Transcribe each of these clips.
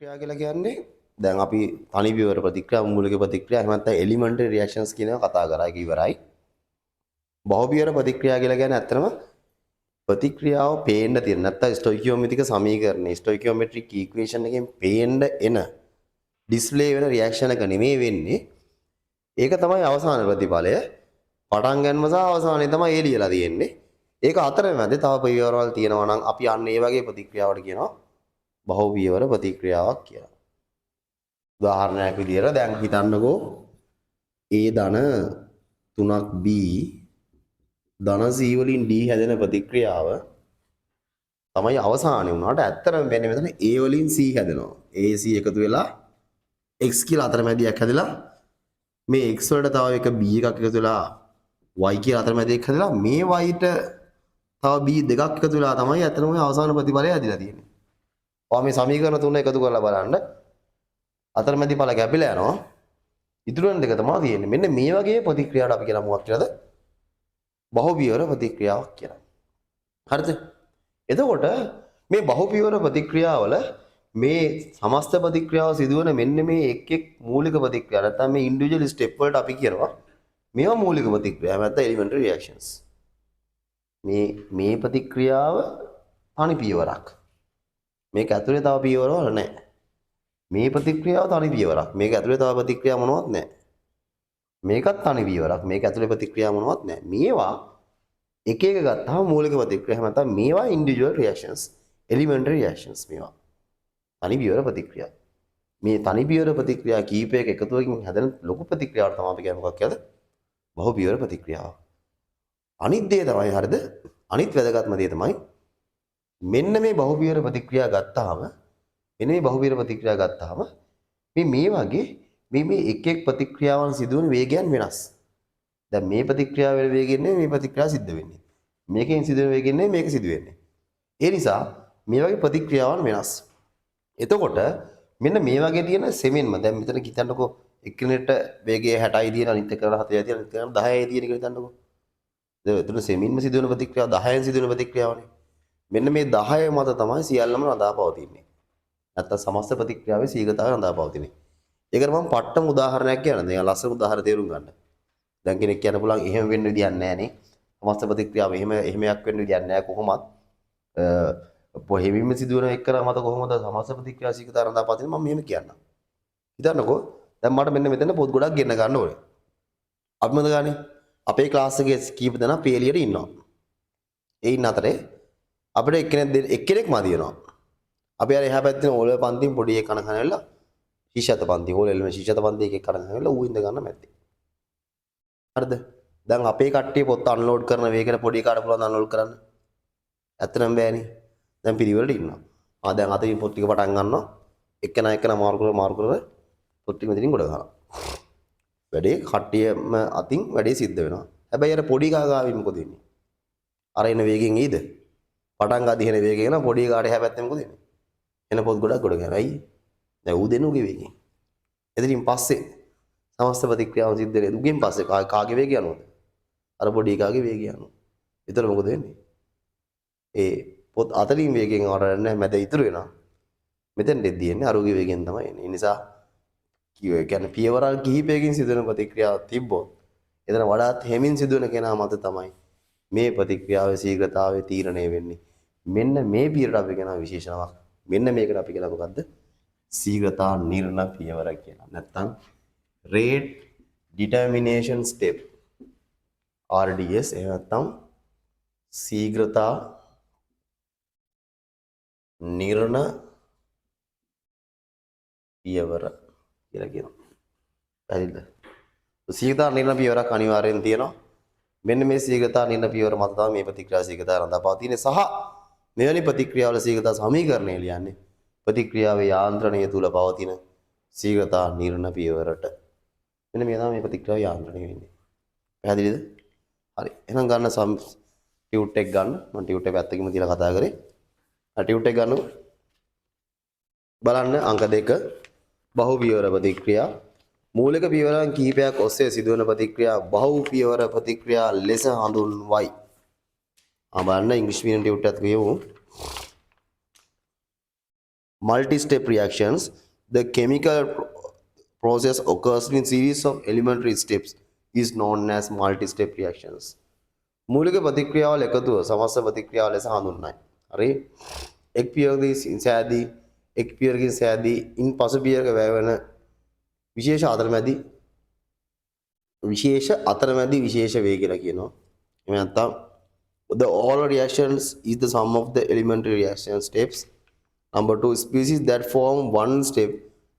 ප්‍රතික්‍රියා කියලා කියන්නේ දැන් අපි තනි පියවර ප්‍රතික්‍රියා මූලික ප්‍රතික්‍රියා එහෙම නැත්නම් එලිමන්ටරි රියැක්ෂන්ස් කියන ඒවා කතා කරා ඒක ඉවරයි. බහුපියවර ප්‍රතික්‍රියා කියලා කියන්නේ ඇත්තටම ප්‍රතික්‍රියාව පේන්න තියෙන නැත්නම් ස්ටොයිකියෝමෙට්‍රික සමීකරණය ස්ටොයිකියෝමෙට්‍රික් ඉක්වේෂන් එකෙන් පේන්න එන ඩිස්ප්ලේ වෙන රියැක්ෂන් එක නෙමෙයි වෙන්නේ. ඒක තමයි අවසාන ප්‍රතිඵලය. පටන් ගන්නම සහ අවසානයේ තමයි ඒ ලියලා තියෙන්නේ. ඒක අතරමැද තව පියවරවල් තියෙනවා නම් අපි අන්න ඒ වගේ ප්‍රතික්‍රියාවට කියනවා බහුපියවර ප්‍රතික්‍රියාවක් කියලා. උදාහරණයක් විදියට දැන් හිතන්නකෝ A ධන 3ක් B ධන C වලින් D හැදෙන ප්‍රතික්‍රියාව තමයි අවසානයේ වුණාට ඇත්තටම වෙන්නේ මෙතන A වලින් C හැදෙනවා. A C එකතු වෙලා X කියලා අතරමැදියක් හැදලා මේ X වලට තව එක B එකක් එකතු වෙලා Y කියලා අතරමැදියක් හැදලා මේ Y ට තව B දෙකක් එකතු වෙලා තමයි ඇත්තටම අවසාන ප්‍රතිඵලය හැදිලා තියෙන්නේ. ඔයා මේ සමීකරණ තුන එකතු කරලා බලන්න අතරමැදි ඵල කැපිලා යනවා. ඉතුරු වෙන දෙක තමයි තියෙන්නේ. මෙන්න මේ වගේ ප්‍රතික්‍රියාවට අපි කියන මොකක්ද කියලාද? බහුපියවර ප්‍රතික්‍රියාවක් කියලා. හරිද? එතකොට මේ බහුපියවර ප්‍රතික්‍රියාවල මේ සමස්ත ප්‍රතික්‍රියාව සිදුවන මෙන්න මේ එක් එක් මූලික ප්‍රතික්‍රියා නැත්නම් මේ ඉන්ඩිවිජුවල් ස්ටෙප් වලට අපි කියනවා මේවා මූලික ප්‍රතික්‍රියා නැත්නම් එලිමන්ටරි රියැක්ෂන්ස්. මේ ප්‍රතික්‍රියාව තනි පියවරක්. මේක ඇතුලේ තව පියවරවල නැහැ. මේ ප්‍රතික්‍රියාව තනි පියවරක්. මේක ඇතුලේ තව ප්‍රතික්‍රියා මොනවත් නැහැ. මේකත් තනි පියවරක්. මේක ඇතුලේ ප්‍රතික්‍රියා මොනවත් නැහැ. මේවා එක එක ගත්තාම මූලික ප්‍රතික්‍රියා. එහෙම නැත්නම් මේවා ඉන්ඩිවිජුවල් රියැක්ෂන්ස්, එලිමන්ටරි රියැක්ෂන්ස් මේවා. තනි පියවර ප්‍රතික්‍රියා. මේ තනි පියවර ප්‍රතික්‍රියා කීපයක එකතුවකින් හැදෙන ලොකු ප්‍රතික්‍රියාවට තමයි අපි කියන්නේ මොකක් කියලාද? බහු පියවර ප්‍රතික්‍රියාව. අනිත් දේ තමයි හරිද? අනිත් වැදගත්ම දේ තමයි මෙන්න මේ බහු පියවර ප්‍රතික්‍රියා ගත්තාම මෙන්න මේ බහුපියවර ප්‍රතික්‍රියා ගත්තාම මේ වගේ මේ එක් එක් ප්‍රතික්‍රියාවන් සිදුවන වේගයන් වෙනස්. දැන් මේ ප්‍රතික්‍රියාව වෙන වේගයෙන් නෙමෙයි මේ ප්‍රතික්‍රියාව සිද්ධ වෙන්නේ. මේකෙන් සිදුවෙන වේගයෙන් නෙමෙයි මේක සිදු වෙන්නේ. ඒ නිසා මේ වගේ ප්‍රතික්‍රියාවන් වෙනස්. එතකොට මෙන්න මේ වගේ තියෙන සෙමෙන්ම දැන් මෙතන හිතන්නකෝ එක්කෙනෙක්ට වේගය 60යි තියෙන අනිත් එක්කෙනාට 40යි තියෙන අනිත් එක්කෙනාට 10යි තියෙන කියලා හිතන්නකෝ. දැන් එතන සෙමින්ම සිදුවන ප්‍රතික්‍රියාව 10න් සිදුවන ප්‍රතික්‍රියාවනේ. මෙන්න මේ 10 මත තමයි සියල්ලම රඳාපවතින්නේ. නැත්නම් සමස්ත ප්‍රතික්‍රියාවේ ශීඝ්‍රතාවය රඳාපවතින්නේ. ඒකට මම පට්ටම උදාහරණයක් කියන්නම්. දැන් ලස්සන උදාහරණ තේරුම් ගන්න. දැන් කෙනෙක් කියන්න පුළුවන් එහෙම වෙන්න විදියක් නැහැ නේ. සමස්ත ප්‍රතික්‍රියාව එහෙමයක් වෙන්න විදියක් නැහැ කොහොමත්. පොහෙවිම සිදුවන එක්කන මත කොහොමද සමස්ත ප්‍රතික්‍රියා ශීඝ්‍රතාවය රඳාපවතින්නේ මම මෙහෙම කියන්නම්. හිතන්නකෝ දැන් මට මෙන්න මෙතන පොත් ගොඩක් ගෙන්න ගන්න ඕනේ. අපි මොකද ගන්නේ? අපේ ක්ලාස් එකේ කීප දෙනා පේලියට ඉන්නවා. ඒ ඉන්න අතරේ අපිට එක්කෙනෙක් මදි වෙනවා. අපි අර එහා පැත්තේ ඕලෙ පන්තියෙන් පොඩි එකක් කන කනවලා ශීෂත පන්ති ඕලෙල්ම ශීෂත පන්ති එකක් කන කනවලා ඌ ඉඳ ගන්න මැද්දේ. හරිද? දැන් අපේ කට්ටිය පොත් අන්ලෝඩ් කරන වේගෙට පොඩි එකාට පුළුවන් අන්ලෝඩ් කරන්න. ඇත්තටම බෑනේ. දැන් පිළිවෙලට ඉන්නවා. දැන් අතින් පොත් ටික පටන් ගන්නවා. එක්කෙනා මාරු කර පොත් ටික මෙතනින් ගොඩ ගන්නවා. වැඩේ කට්ටියම අතින් වැඩේ සිද්ධ වෙනවා. හැබැයි අර පොඩි කාගාවින් මොකද වෙන්නේ? අර එන වේගෙන් ඊද? පටන් ගන්න දිහන වේගෙන් යන පොඩි කාට එහා පැත්තේ මොකද වෙන්නේ? එන පොත් ගොඩක් ගොඩ ගන්නවා. අයියේ. දැන් ඌ දෙනුගේ වේගෙන්. එතනින් පස්සේ සමස්ත ප්‍රතික්‍රියාව සිද්ධ වෙන්නේ. උගෙන් පස්සේ කාගේ වේගය යනවද? අර පොඩි කාගේ වේගය යනවා. එතන මොකද වෙන්නේ? ඒ පොත් අතරින් වේගෙන් වරන්නේ මැද ඉතුරු වෙනවා. මෙතෙන් දෙද්දී අරුගේ වේගෙන් තමයි එන්නේ. ඒ නිසා කියන්නේ පියවරල් කිහිපයකින් සිදුවන ප්‍රතික්‍රියාවක් තිබ්බොත් එතන වඩාත් හැමින් සිදුවන කෙනා මත තමයි මේ ප්‍රතික්‍රියාවේ ශීඝ්‍රතාවය තීරණය වෙන්නේ. මෙන්න මේ පියවරට අපි කියනවා විශේෂණයක්. මෙන්න මේකට අපි කියනවා මොකද්ද? ශීඝ්‍රතා නිර්ණය පියවර කියලා. නැත්නම් rate determination step RDS එහෙම නැත්නම් ශීඝ්‍රතා නිර්ණය පියවර කියලා කියනවා. හරිද? ශීඝ්‍රතා නිර්ණය පියවරක් අනිවාර්යෙන් තියෙනවා. මෙන්න මේ ශීඝ්‍රතා නිර්ණය පියවර මත තමයි මේ ප්‍රතික්‍රියා ශීඝ්‍රතාව රඳාපවතින්නේ සහ මෙවැනි ප්‍රතික්‍රියාවල ශීඝ්‍රතා සමීකරණය ලියන්නේ ප්‍රතික්‍රියාවේ යාන්ත්‍රණය තුල පවතින ශීඝ්‍රතා නිර්ණය පියවරට. මෙන්න මේ තමයි මේ ප්‍රතික්‍රියාව යාන්ත්‍රණය වෙන්නේ. පැහැදිලිද? හරි. එහෙනම් ගන්න ටියුට් එක ගන්න. මම ටියුට් එක පැත්තකින්ම තියලා කතා කරේ. ටියුට් එක ගන්න. බලන්න අංක 2 බහු පියවර ප්‍රතික්‍රියා මූලික පියවරන් කිහිපයක් ඔස්සේ සිදුවන ප්‍රතික්‍රියා බහු පියවර ප්‍රතික්‍රියා ලෙස හඳුන්වයි. බලන්න ඉංග්‍රීසි මීඩියම් ටියුට් එකත් කියමු. multi-step reactions, the chemical process occurs in series of elementary steps is known as multi-step reactions. මූලික ප්‍රතික්‍රියාවල එකතුව සමස්ත ප්‍රතික්‍රියාව ලෙස හඳුන්වයි. හරි? එක් පියවරකින් සෑදී එක් පියවරකින් සෑදී ඉන් පසු පියවරක වැයවන විශේෂ අතරමැදි විශේෂ වේ කියලා කියනවා. එහෙම නැත්නම් the all reactions is the sum of the elementary reaction steps. Number two, species that form one step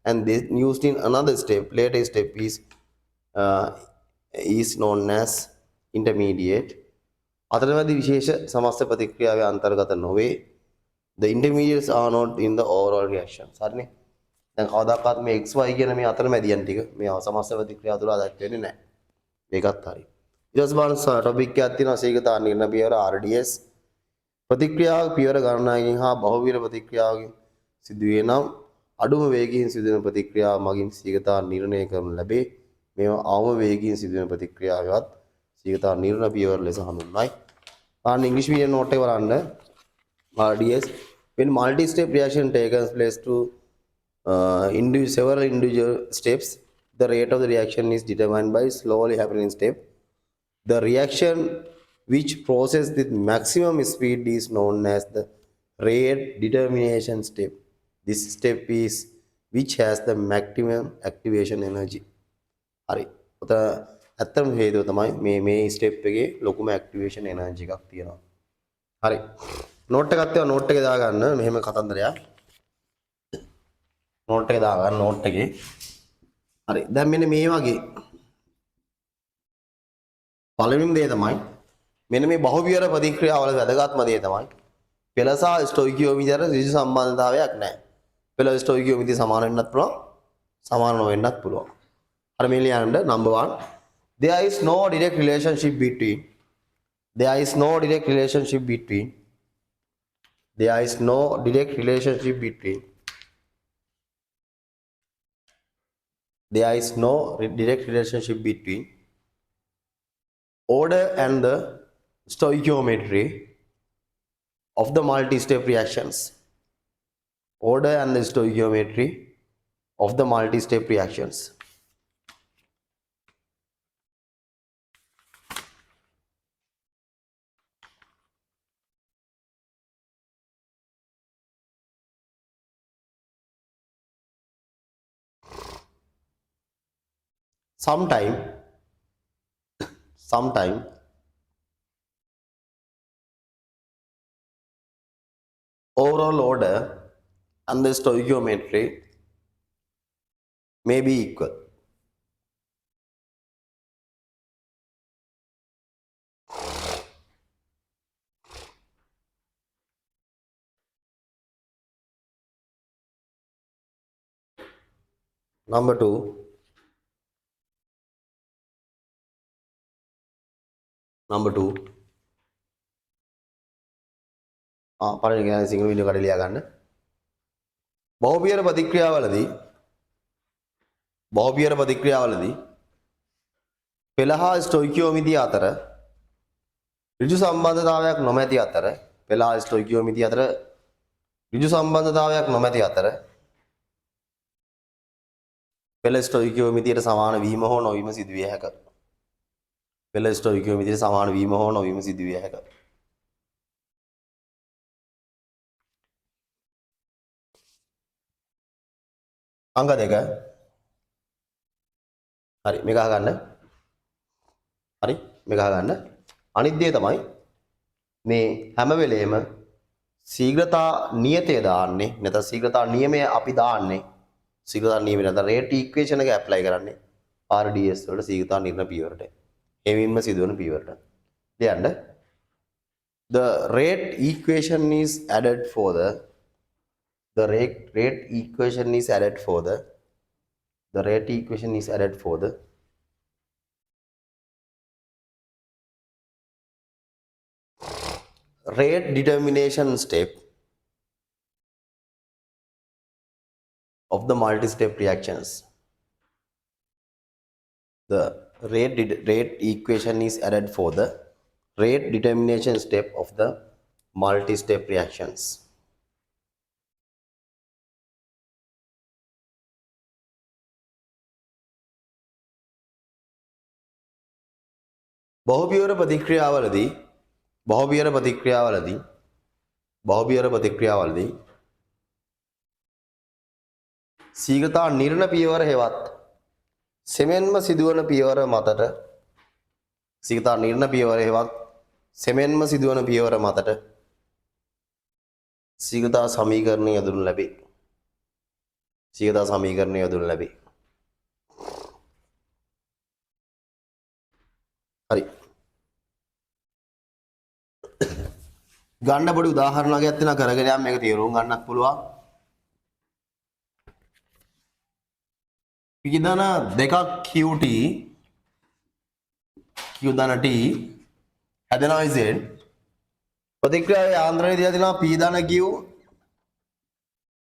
and then used in another step, later step uh, is known as intermediate. අතරමැදි විශේෂ සමස්ත ප්‍රතික්‍රියාවේ අන්තර්ගත නොවේ. The intermediates are not in the overall reaction. හරිනේ. දැන් කවදාකවත් මේ XY කියන මේ අතරමැදියන් ටික මේ සමස්ත ප්‍රතික්‍රියාව තුළ අදත් වෙන්නේ නැහැ. මේකත් හරි. ඊට පස්සේ බලන්න ටොපික් එකක් තියෙනවා සීගතා නිර්ණ පියවර RDS. ප්‍රතික්‍රියාවක පියවර ගණනාවකින් හා බහුවිධ ප්‍රතික්‍රියාවකින් සිදුවේ නම් අඩුම වේගයෙන් සිදුවන ප්‍රතික්‍රියාව මගින් සීගතා නිර්ණය කරනු ලැබේ. මේවා අවම වේගයෙන් සිදුවන ප්‍රතික්‍රියාවවත් සීගතා නිර්ණ පියවර ලෙස හඳුන්වයි. ආන් ඉංග්‍රීසි මීඩියම් නෝට් එක බලන්න. RDS when multi-step reaction takes place to several individual steps, the rate of the reaction is determined by slowly happening step. The reaction which processes with maximum speed is known as the rate determination step. This step is which has the maximum activation energy. හරි. උත ඇත්තම හේතුව තමයි මේ step එකේ ලොකුම activation energy එකක් තියෙනවා. හරි. නෝට් එකක් තියව නෝට් එකේ දාගන්න මෙහෙම කතන්දරයක්. නෝට් එකේ දාගන්න නෝට් එකේ. හරි. දැන් මෙන්න මේ වගේ පළවෙනිම දේ තමයි මෙන්න මේ බහුවිහාර ප්‍රතික්‍රියාවල වැදගත්ම දේ තමයි පෙළ සහ ස්ටොයිකියෝමීටර් ඍජු සම්බන්ධතාවයක් නැහැ. පෙළ ස්ටොයිකියෝමීටර් සමාන වෙන්නත් පුළුවන්, සමාන නොවෙන්නත් පුළුවන්. හරි මේ ලියන්න number 1 there is no direct relationship between there is no direct relationship between there is no direct relationship between there is no direct relationship between order and the stoichiometry of the multi-step reactions. Order and the stoichiometry of the multi-step reactions. Sometime overall order and the stoichiometry may be equal. Number 2, පළවෙනි ගැන Sinhala video කඩේ ලියා ගන්න. බහුවිහාර ප්‍රතික්‍රියාවලදී පෙළ හා ස්ටොයිකියෝමීටර් අතර ඍජු සම්බන්ධතාවයක් නොමැති අතර පෙළ හා ස්ටොයිකියෝමීටර් අතර ඍජු සම්බන්ධතාවයක් නොමැති අතර පෙළ ස්ටොයිකියෝමීටරට සමාන වීම හෝ නොවීම සිදුවිය හැකිය. පෙළ ස්ටොයිකියෝමීටරට සමාන වීම හෝ නොවීම සිදුවිය හැකිය. අංක 2 හරි මේක අහගන්න. හරි මේක අහගන්න. අනිත් දේ තමයි මේ හැම වෙලේම ශීඝ්‍රතා නියතය දාන්නේ නැත්නම් ශීඝ්‍රතා නියමය අපි දාන්නේ ශීඝ්‍රතා නියමය නැත්නම් රේට් ඉක්වේෂන් එක ඇප්ලයි කරන්නේ RDS වලට ශීඝ්‍රතා නිර්ණය පියවරට. එමින්ම සිදුවන පියවරට. ලියන්න. The rate equation is added for the rate equation is added for the rate equation is added for the rate determination step of the multi-step reactions. The rate equation is added for the rate determination step of the multi-step reactions. බහුපියවර ප්‍රතික්‍රියාවලදී ශීඝ්‍රතා නිර්ණ පියවර හෙවත් සෙමෙන්ම සිදුවන පියවර මතට ශීඝ්‍රතා නිර්ණ පියවර හෙවත් සෙමෙන්ම සිදුවන පියවර මතට ශීඝ්‍රතා සමීකරණය යොදනු ලැබේ. හරි. ගන්න පොඩි උදාහරණයක් තියෙනවා කරගෙන යන්න මේක තේරුම් ගන්නත් පුළුවන්. පීඩන දෙකක් QT Q ධන T හැදෙනවා Z ප්‍රතික්‍රියාවේ යාන්ත්‍රණය දිහා දෙනවා P ධන Q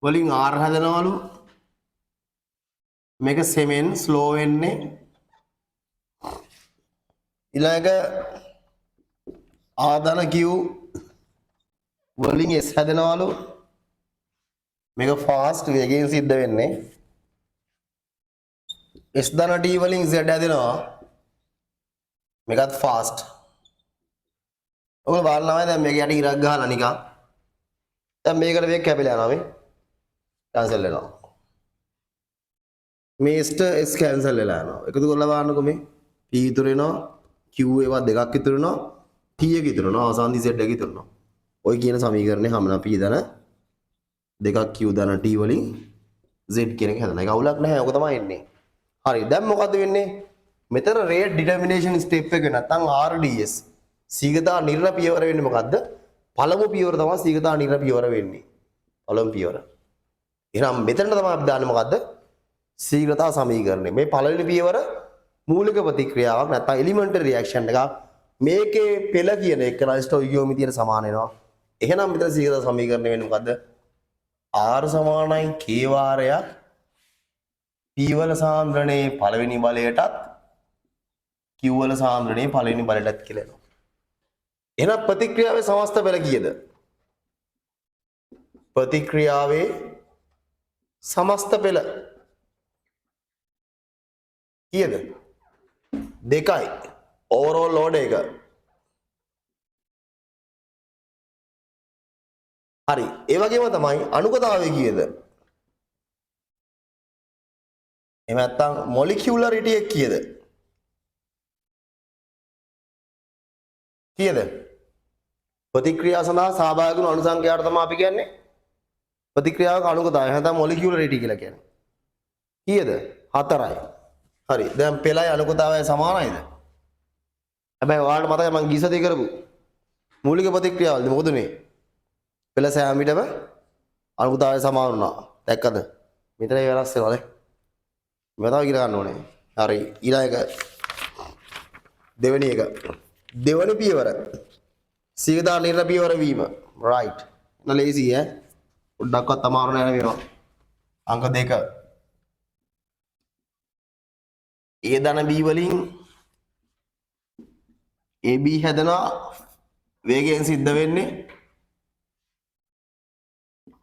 වලින් R හැදෙනවලු මේක සෙමෙන් ස්ලෝ වෙන්නේ ඊළඟ R ධන Q වලින් S හැදෙනවලු මේක ෆාස්ට් වේගයෙන් සිද්ධ වෙන්නේ S ධන T වලින් Z හැදෙනවා මේකත් ෆාස්ට් ඔයගොල්ලෝ බලනවා දැන් මේක යට ඉරක් ගහලා නිකන් දැන් මේකට වේග කැපිලා යනවා මේ කැන්සල් වෙනවා මේ S කැන්සල් වෙලා යනවා එකතු කරලා බලන්නකො මේ P ඉතුරු වෙනවා Q ඒවා දෙකක් ඉතුරු වෙනවා T එක ඉතුරු වෙනවා අවසාන Z එක ඉතුරු වෙනවා ඔය කියන සමීකරණය හම්බෙනවා P ධන දෙකක් Q ධන T වලින් Z කියන එක හදනවා ඒක අවුලක් නැහැ ඔක තමයි එන්නේ හරි දැන් මොකද වෙන්නේ මෙතන රේට් ඩිටර්මිනේෂන් ස්ටෙප් එක නැත්නම් RDS ශීඝ්‍රතා නිර්ණ පියවර වෙන්නේ මොකද්ද පළමු පියවර තමයි ශීඝ්‍රතා නිර්ණ පියවර වෙන්නේ පළමු පියවර එහෙනම් මෙතන තමයි අපි දාන්නේ මොකද්ද ශීඝ්‍රතා සමීකරණය මේ පළවෙනි පියවර මූලික ප්‍රතික්‍රියාවක් නැත්නම් එලිමෙන්ටරි රියැක්ෂන් එකක් මේකේ පෙළ කියන එක රයිස්ටෝයිකියෝමිතියට සමාන වෙනවා එහෙනම් මෙතන ශීඝ්‍රතා සමීකරණය වෙන්නේ මොකද්ද R සමානයි K වාරයක් P වල සාන්ද්‍රණයේ පළවෙනි බලයටත් Q වල සාන්ද්‍රණයේ පළවෙනි බලයටත් කියලා එනවා. එහෙනම් ප්‍රතික්‍රියාවේ සමස්ත පෙළ කීයද? ප්‍රතික්‍රියාවේ සමස්ත පෙළ කීයද? 2යි. ඕවරෝල් ලෝඩ් එක. හරි. ඒ වගේම තමයි අනුගතාවය කීයද? එහෙම නැත්නම් මොලිකියුලරිටි එක කීයද? කීයද? ප්‍රතික්‍රියාව සඳහා සහභාගී වුණු අණු සංඛ්‍යාවට තමයි අපි කියන්නේ ප්‍රතික්‍රියාවක අනුගතාවය නැත්නම් මොලිකියුලරිටි කියලා කියන්නේ. කීයද? 4යි. හරි. දැන් පෙළයි අනුගතාවයයි සමානයිද? හැබැයි ඔයාලට මතකයි මම ගිසදී කරපු මූලික ප්‍රතික්‍රියාවල්ද මොකද උනේ? පෙළ සෑම විටම අනුගතාවය සමාන වුණා. දැක්කද? මෙතන වෙනස් වෙනවා නේ. මෙතන ඉගෙන ගන්න ඕනේ. හරි. ඊළඟ දෙවෙනි එක. දෙවන පියවර ශීඝ්‍රතා නිර්ණ පියවර වීම right නලේසි ඈ පොඩ්ඩක්වත් අමාරු නෑ මේවා අංක 2 A ධන B වලින් AB හැදෙනවා වේගයෙන් සිද්ධ වෙන්නේ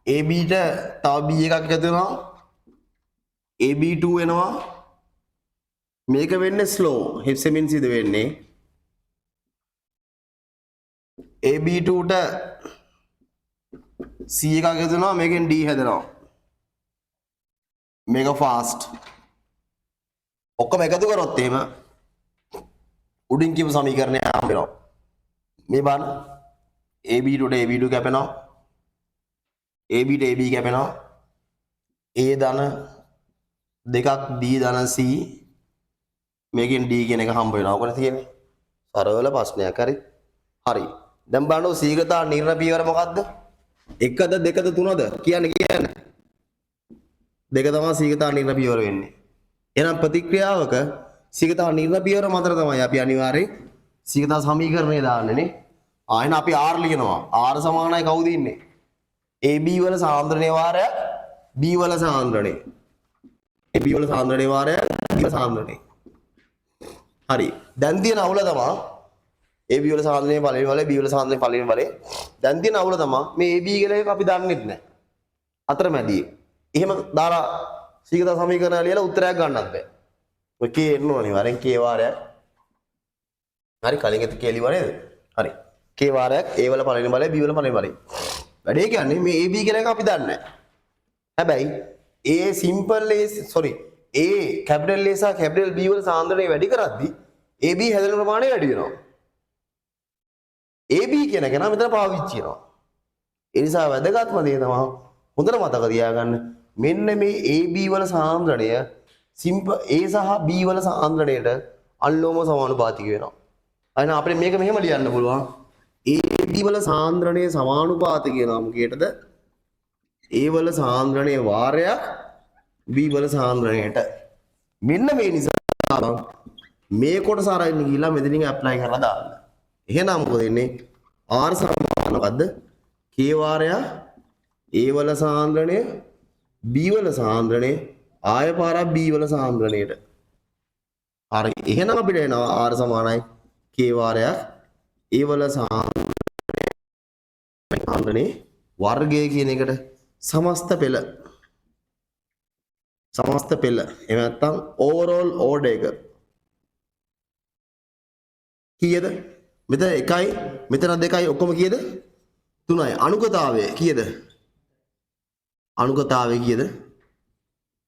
AB ට තව B එකක් එකතු වෙනවා AB2 වෙනවා මේක වෙන්නේ slow හෙප්සෙමින් සිද්ධ වෙන්නේ AB2 ට C එකක් එකතු වෙනවා මේකෙන් D හැදෙනවා මේක ෆාස්ට් ඔක්කොම එකතු කරොත් එහෙම උඩින් කියපු සමීකරණය හම්බ වෙනවා මේ බලන්න AB2 ට AB2 කැපෙනවා AB ට AB කැපෙනවා A ධන දෙකක් B ධන C මේකෙන් D කියන එක හම්බ වෙනවා ඔකනේ තියෙන්නේ සරල ප්‍රශ්නයක් හරි දැන් බලන්න ශීඝ්‍රතා නිර්ණ පියවර මොකද්ද? 1ද 2ද 3ද කියන්නේ දෙක තමයි ශීඝ්‍රතා නිර්ණ පියවර වෙන්නේ. එහෙනම් ප්‍රතික්‍රියාවක ශීඝ්‍රතා නිර්ණ පියවර මතර තමයි අපි අනිවාර්යෙන් ශීඝ්‍රතා සමීකරණය දාන්නේ නේ. එහෙනම් අපි R ලියනවා. R සමානයි කවුද ඉන්නේ? AB වල සාන්ද්‍රණයේ වාරය B වල සාන්ද්‍රණය. AB වල සාන්ද්‍රණයේ වාරය B වල සාන්ද්‍රණය. හරි. දැන් තියෙන අවුල තමයි AB වල සාන්ද්‍රණයේ පළවෙනි බලය B වල සාන්ද්‍රණයේ පළවෙනි බලය. දැන් තියෙන අවුල තමයි මේ AB කියලා එක අපි දන්නේ නැහැ. අතරමැදි. එහෙම දාලා ශීඝ්‍රතා සමීකරණය ලියලා උත්තරයක් ගන්නත් බෑ. ඔය K එන්න ඕනේ වරෙන් K වාරයක් හරි කලින් ඇති කේලි වලේද? හරි. K වාරයක් A වල පළවෙනි බලය B වල පළවෙනි බලය. වැඩේ කියන්නේ මේ AB කියන එක අපි දන්නේ නැහැ. හැබැයි A simple A sorry A capital A සහ capital B වල සාන්ද්‍රණය වැඩි කරද්දී AB හැදෙන ප්‍රමාණය වැඩි වෙනවා. AB කියන එක නම් මෙතන පාවිච්චි වෙනවා. ඒ නිසා වැදගත්ම දේ තමයි හොඳට මතක තියාගන්න මෙන්න මේ AB වල සාන්ද්‍රණය simple A සහ B වල සාන්ද්‍රණයට අල්ලෝම සමානුපාතික වෙනවා. අයින අපිට මේක මෙහෙම ලියන්න පුළුවන්. AB වල සාන්ද්‍රණය සමානුපාතික වෙනවා මොකේටද? A වල සාන්ද්‍රණයේ වාරයක් B වල සාන්ද්‍රණයට. මෙන්න මේ නිසා මේ කොටස අරගෙන ගිහිල්ලා මෙතනින් ඇප්ලයි කරලා දාන්න. එහෙනම් මොකද වෙන්නේ? R සමාන මොකද්ද? K වාරයක් A වල සාන්ද්‍රණය B වල සාන්ද්‍රණය ආය පාරක් B වල සාන්ද්‍රණයට. හරි. එහෙනම් අපිට එනවා R සමානයි K වාරයක් A වල සාන්ද්‍රණයේ වර්ගය කියන එකට සමස්ත පෙළ. සමස්ත පෙළ. එහෙම නැත්නම් overall order එක. කීයද? මෙතන 1යි මෙතන 2යි ඔක්කොම කීයද? 3යි. අනුගතාවය කීයද? අනුගතාවය කීයද?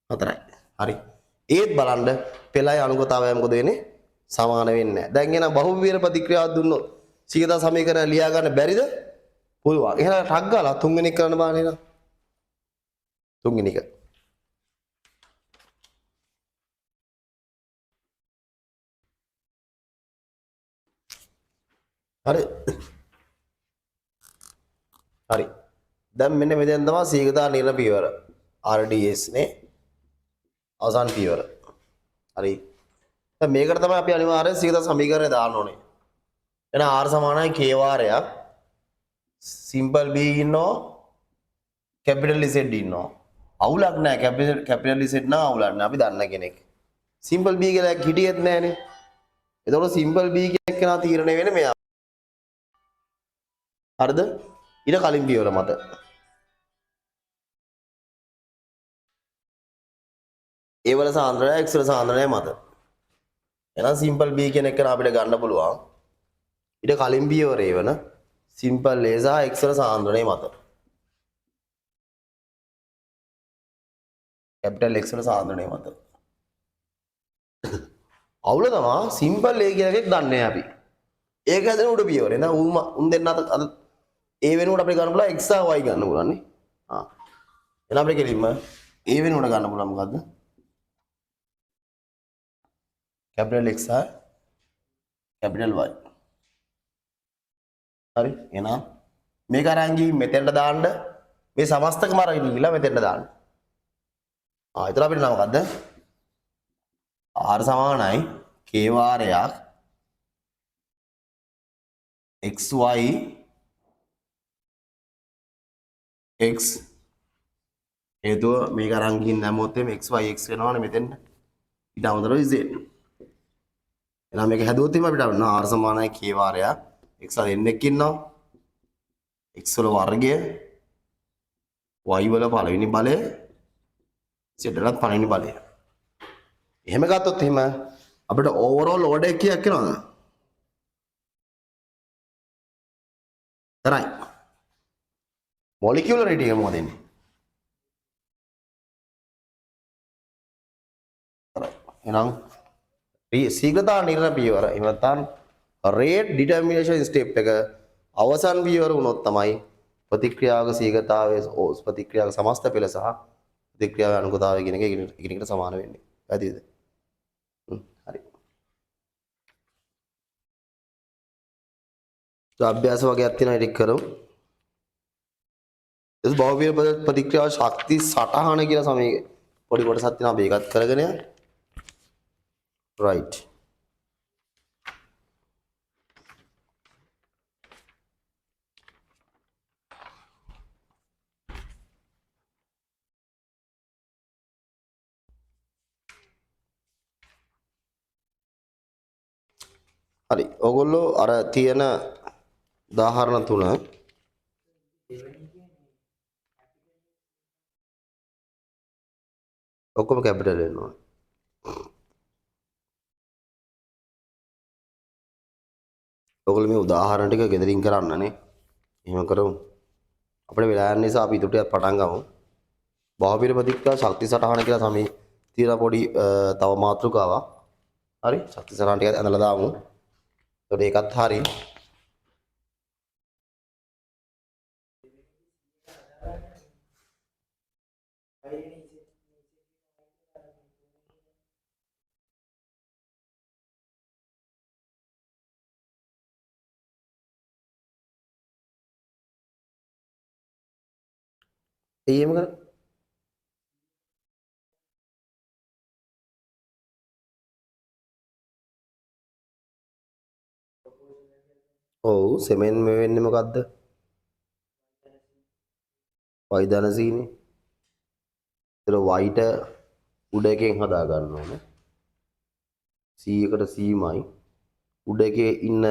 4යි. හරි. ඒත් බලන්න පෙළයි අනුගතාවයයි මොකද වෙන්නේ? සමාන වෙන්නේ නැහැ. දැන් එන බහුවිර ප්‍රතික්‍රියාවක් දුන්නොත් සීගතා සමීකරණය ලියා ගන්න බැරිද? පුළුවන්. එහෙනම් ටක් ගාලා තුන්වෙනි එක කරන්න බානේ නේද? තුන්වෙනි එක. හරි. හරි. දැන් මෙන්න මෙතෙන් තමයි සීගතා නිර්ණ පියවර. RDS නේ අවසාන පියවර. හරි. දැන් මේකට තමයි අපි අනිවාර්යෙන් සීගතා සමීකරණය දාන්න ඕනේ. එහෙනම් R සමානයි K වාරයක් simple B ඉන්නවා capital Z ඉන්නවා. අවුලක් නැහැ capital Z නම් අවුලක් නැහැ. අපි දන්න කෙනෙක්. simple B කියලා හිටියෙත් නැහනේ. එතකොට simple B කියන එක නා තීරණය වෙන්නේ මෙයා. හරිද? ඊට කලින් පියවර මත. A වල සාන්ද්‍රණය X වල සාන්ද්‍රණය මත. එහෙනම් simple B කියන එක අපිට ගන්න පුළුවන්. ඊට කලින් පියවරේ වෙන simple A සහ X වල සාන්ද්‍රණය මත. capital X වල සාන්ද්‍රණය මත. අවුල තමයි simple A කියන එකක් දන්නේ නැහැ අපි. ඒක හැදෙන උඩ පියවරේ. එහෙනම් උන් දෙන්න අද A වෙනුවට අපිට ගන්න පුළුවන් X සහ Y ගන්න පුළුවන් නේ. එහෙනම් අපිට කෙලින්ම A වෙනුවට ගන්න පුළුවන් මොකද්ද? capital X සහ capital Y. හරි. එහෙනම් මේක අරන් ගිහින් මෙතෙන්ට දාන්න මේ සමස්තකම අරන් ගිහිල්ලා මෙතෙන්ට දාන්න. එතන අපිට නම මොකද්ද? R සමානයි K වාරයක් XY X හේතුව මේක අරන් ගිහින් නැමොත් එමේ XY X වෙනවනේ මෙතෙන්ට. ඊට අමතරව Z. එහෙනම් මේක හැදුවොත් එimhe අපිට අවුන R සමානයි K වාරයක් X වල n එකක් ඉන්නවා. X වල වර්ගය Y වල පළවෙනි බලය Z වලත් පළවෙනි බලය. එහෙම ගත්තොත් එහෙම අපිට ඕවරෝල් ඕඩර් එක කීයක් එනවද? තරයි. මොලිකියුලරිටි එක මොකද එන්නේ? තරයි. එහෙනම් ශීඝ්‍රතා නිර්ණය පියවර එහෙම නැත්නම් rate determination step එක අවසන් පියවර වුණොත් තමයි ප්‍රතික්‍රියාවක ශීඝ්‍රතාවයේ ප්‍රතික්‍රියාවක සමස්ත පෙළ සහ ප්‍රතික්‍රියාවේ අනුගතාවය කියන එක එකිනෙකට සමාන වෙන්නේ. පැහැදිලිද? හරි. අභ්‍යාස වගේක් තියෙනවා ඒක කරමු. ඒ බහුවිය ප්‍රතික්‍රියාව ශක්ති සටහන කියලා සමයේ පොඩි කොටසක් තියෙනවා අපි ඒකත් කරගෙන යන්න. right. හරි. ඔයගොල්ලෝ අර තියෙන උදාහරණ තුන ඔක්කොම කැපිටල් වෙනවා. ඔයගොල්ලෝ මේ උදාහරණ ටික ගෙදරින් කරන්නනේ. එහෙම කරමු. අපිට වෙලා යන නිසා අපි ඊට පටන් ගමු. බහුපිර ප්‍රතික්‍රියා ශක්ති සටහන කියලා තමයි තියෙන පොඩි තව මාතෘකාවක්. හරි? ශක්ති සටහන ටික ඇඳලා දාමු. එතකොට ඒකත් හරි. එහෙම කර. ඔව් සෙමෙන් මේ වෙන්නේ මොකද්ද? y ධන c නේ. ඒතර y ට උඩ එකෙන් හදා ගන්න ඕනේ. c එකට c මයි. උඩ එකේ ඉන්න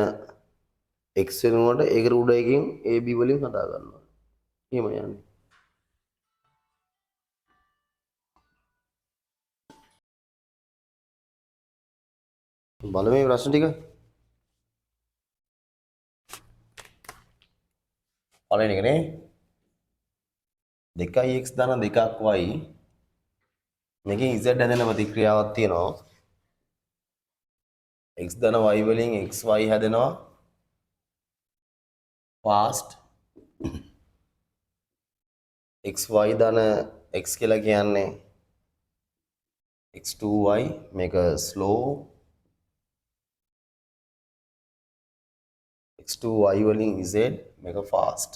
x වෙනකොට ඒකට උඩ එකෙන් ab වලින් හදා ගන්නවා. එහෙම යන්නේ. බලමු මේ ප්‍රශ්න ටික. පළවෙනි එක නේ 2x ධන 2y මේකෙන් z හැදෙන ප්‍රතික්‍රියාවක් තියෙනවා. x ධන y වලින් xy හැදෙනවා fast. xy ධන x කියලා කියන්නේ x2y මේක slow. x2y වලින් z මේක fast.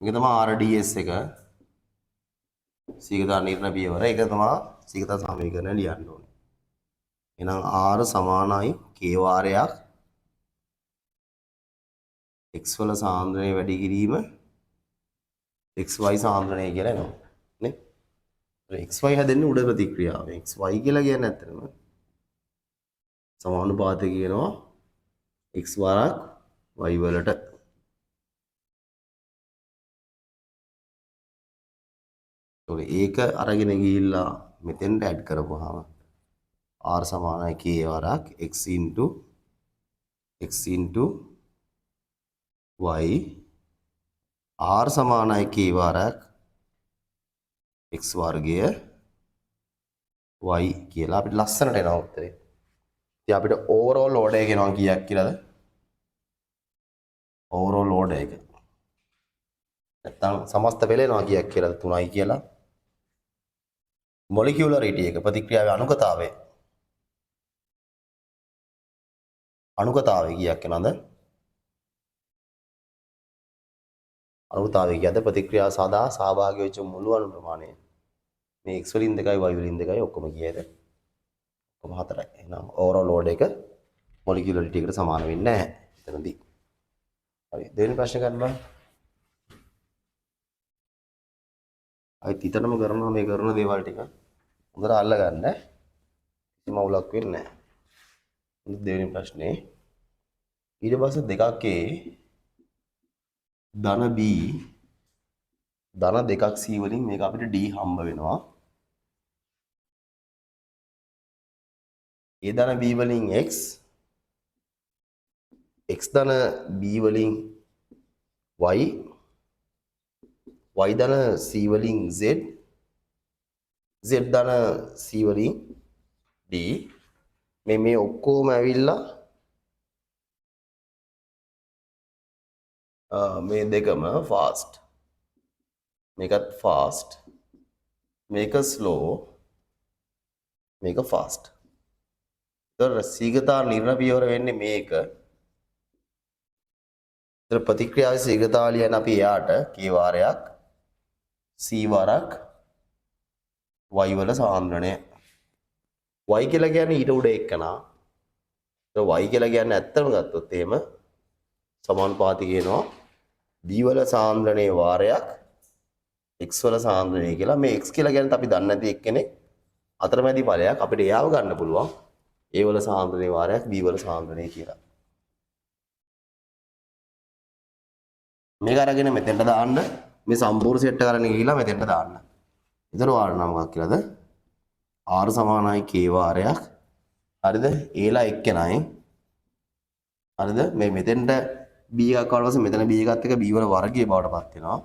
මේක තමයි RDS එක. සීගතා නිර්ණ පියවර. ඒක තමයි සීගතා සමීකරණය ලියන්න ඕනේ. එහෙනම් R සමානයි k වාරයක් x වල සාන්ද්‍රණය වැඩි කිරීම xy සාන්ද්‍රණය කියලා එනවා. නේ? xy හැදෙන්නේ උඩ ප්‍රතික්‍රියාව. xy කියලා කියන්නේ ඇත්තටම සමානුපාතය කියනවා x වාරක් y වලට. ඒක අරගෙන ගිහිල්ලා මෙතෙන්ට ඇඩ් කරපුවාම r සමානයි k වරක් x y r සමානයි k වරක් x වර්ගය y කියලා අපිට ලස්සනට එනවා උත්තරේ. ඉතින් අපිට ඕවරෝල් ලෝඩ් එක එනවා කීයක් කියලාද? ඕවරෝල් ලෝඩ් එක. නැත්තම් සමස්ත පෙළ එනවා කීයක් කියලාද? 3යි කියලා. මොලිකියුලරිටි එක ප්‍රතික්‍රියාවේ අනුගතතාවය. අනුගතතාවය කීයක් වෙනවද? අනුගතතාවය කියන්නේ ප්‍රතික්‍රියාව සඳහා සහභාගී වෙච්ච මුළු අණු ප්‍රමාණය. මේ x වලින් 2යි y වලින් 2යි ඔක්කොම කීයද? ඔක්කොම 4යි. එහෙනම් ඕවරෝල් ලෝඩ් එක මොලිකියුලරිටි එකට සමාන වෙන්නේ නැහැ. එතනදී. හරි. දෙවෙනි ප්‍රශ්නේ ගන්න බෑ. අයිත් හිතනම කරනවා මේ කරන දේවල් ටික. හොඳට අල්ලගන්න. කිසිම අවුලක් වෙන්නේ නැහැ. දෙවෙනි ප්‍රශ්නේ. ඊට පස්සේ 2ක් a ධන b ධන 2ක් c වලින් මේක අපිට d හම්බ වෙනවා. a ධන b වලින් x ධන b වලින් y ධන c වලින් z ධන c වලින් d මේ ඔක්කොම ඇවිල්ලා මේ දෙකම fast. මේකත් fast. මේක slow. මේක fast. ඒතර සීගතා නිර්ණ පියවර වෙන්නේ මේක. ඒතර ප්‍රතික්‍රියාවේ සීගතා ලියන අපි එයාට k වාරයක් c වාරක් y වල සාන්ද්‍රණය. y කියලා කියන්නේ ඊට උඩ එක්කනා. ඒතර y කියලා කියන්නේ ඇත්තම ගත්තොත් එහෙම සමානුපාති කියනවා b වල සාන්ද්‍රණයේ වාරයක් x වල සාන්ද්‍රණය කියලා. මේ x කියලා කියන්නේ අපි දන්නේ නැති එක්කෙනෙක් අතරමැදි ඵලයක් අපිට එයාව ගන්න පුළුවන්. a වල සාන්ද්‍රණයේ වාරයක් b වල සාන්ද්‍රණය කියලා. මේක අරගෙන මෙතෙන්ට දාන්න. මේ සම්පූර්ණ සෙට් එක අරගෙන ගිහිල්ලා මෙතෙන්ට දාන්න. එතන වාර නම් මොකක් කියලාද? r සමානයි k වාරයක්. හරිද? a ලා එක්කෙනයි හරිද? මේ මෙතෙන්ට b එකක් ආවට පස්සේ මෙතන b එකත් එක්ක b වල වර්ගය බවට පත් වෙනවා.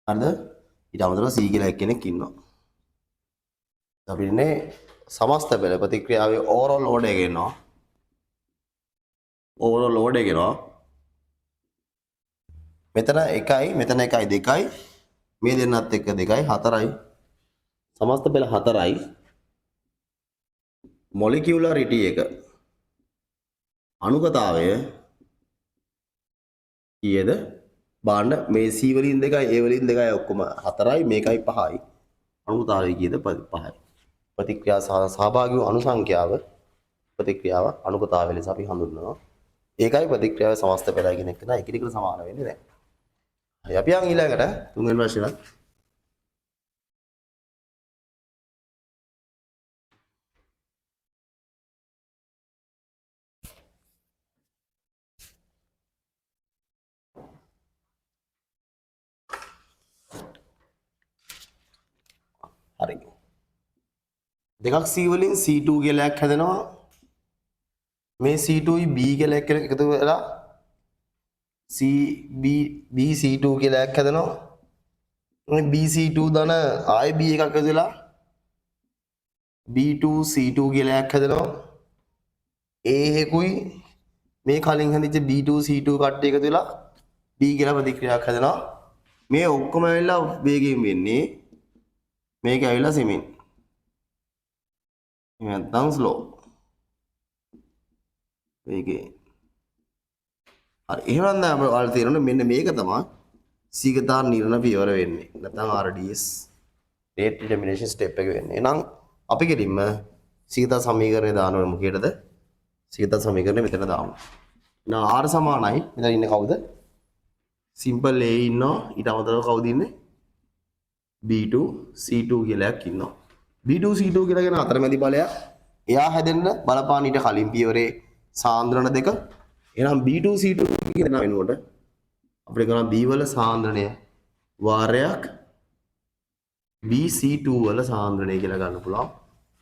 හරිද? ඊට අමතරව c කියලා එක්කෙනෙක් ඉන්නවා. අපි ඉන්නේ සමස්ත පෙළ ප්‍රතික්‍රියාවේ ඕවරෝල් ලෝඩ් එක එනවා. ඕවරෝල් ලෝඩ් එක එනවා. මෙතන 1යි මෙතන 1යි 2යි මේ දෙන්නත් එක්ක 2යි 4යි සමස්ත පෙළ 4යි මොලිකියුලාරිටි එක අණුකතාවය කීයද බලන්න මේ C වලින් 2යි A වලින් 2යි ඔක්කොම 4යි මේකයි 5යි අණුකතාවය කීයද 5යි ප්‍රතික්‍රියා සහභාගී වූ අණු සංඛ්‍යාව ප්‍රතික්‍රියාව අණුකතාවය ලෙස අපි හඳුන්වනවා ඒකයි ප්‍රතික්‍රියාවේ සමස්ත පෙළයි කියන එක නේද එකිනෙකට සමාන වෙන්නේ නැහැ අපි යන් ඊළඟට තුන්වෙනි ප්‍රශ්නෙට හරි දෙකක් C වලින් C2 කියලා එකක් හැදෙනවා මේ C2යි B කියලා එකතු වෙලා BC2 කියලා එකක් හැදෙනවා මේ BC2 දන ආයි B එකක් එකතු වෙලා B2C2 කියලා එකක් හැදෙනවා A එකකුයි මේ කලින් හැදිච්ච B2C2 කට්ටිය එකතු වෙලා B කියලා ප්‍රතික්‍රියාවක් හැදෙනවා මේ ඔක්කොම ඇවිල්ලා වේගයෙන් වෙන්නේ මේක ඇවිල්ලා සෙමින් නැත්නම් ස්ලෝ වේගයෙන් හරි එහෙනම් දැන් අපිට ඔයාලා තේරෙනවා මෙන්න මේක තමයි සීගතාර නිර්ණ පියවර වෙන්නේ නැත්නම් RDS rate determination step එක වෙන්නේ එහෙනම් අපි කෙලින්ම සීගතාර සමීකරණය දානවා මොකේද සීගතාර සමීකරණය මෙතන දාමු එහෙනම් R සමානයි මෙතන ඉන්නේ කවුද simple A ඉන්නවා ඊට අමතරව කවුද ඉන්නේ B2 C2 කියලා එකක් ඉන්නවා B2 C2 කියලා කියන අතරමැදි බලයක් එයා හැදෙන්න බලපාන ඊට කලින් පියවරේ සාන්ද්‍රණ දෙක එහෙනම් B2 C2 කියන වෙනුවට අපිට කරනවා B වල සාන්ද්‍රණය වාරයක් BC2 වල සාන්ද්‍රණය කියලා ගන්න පුළුවන්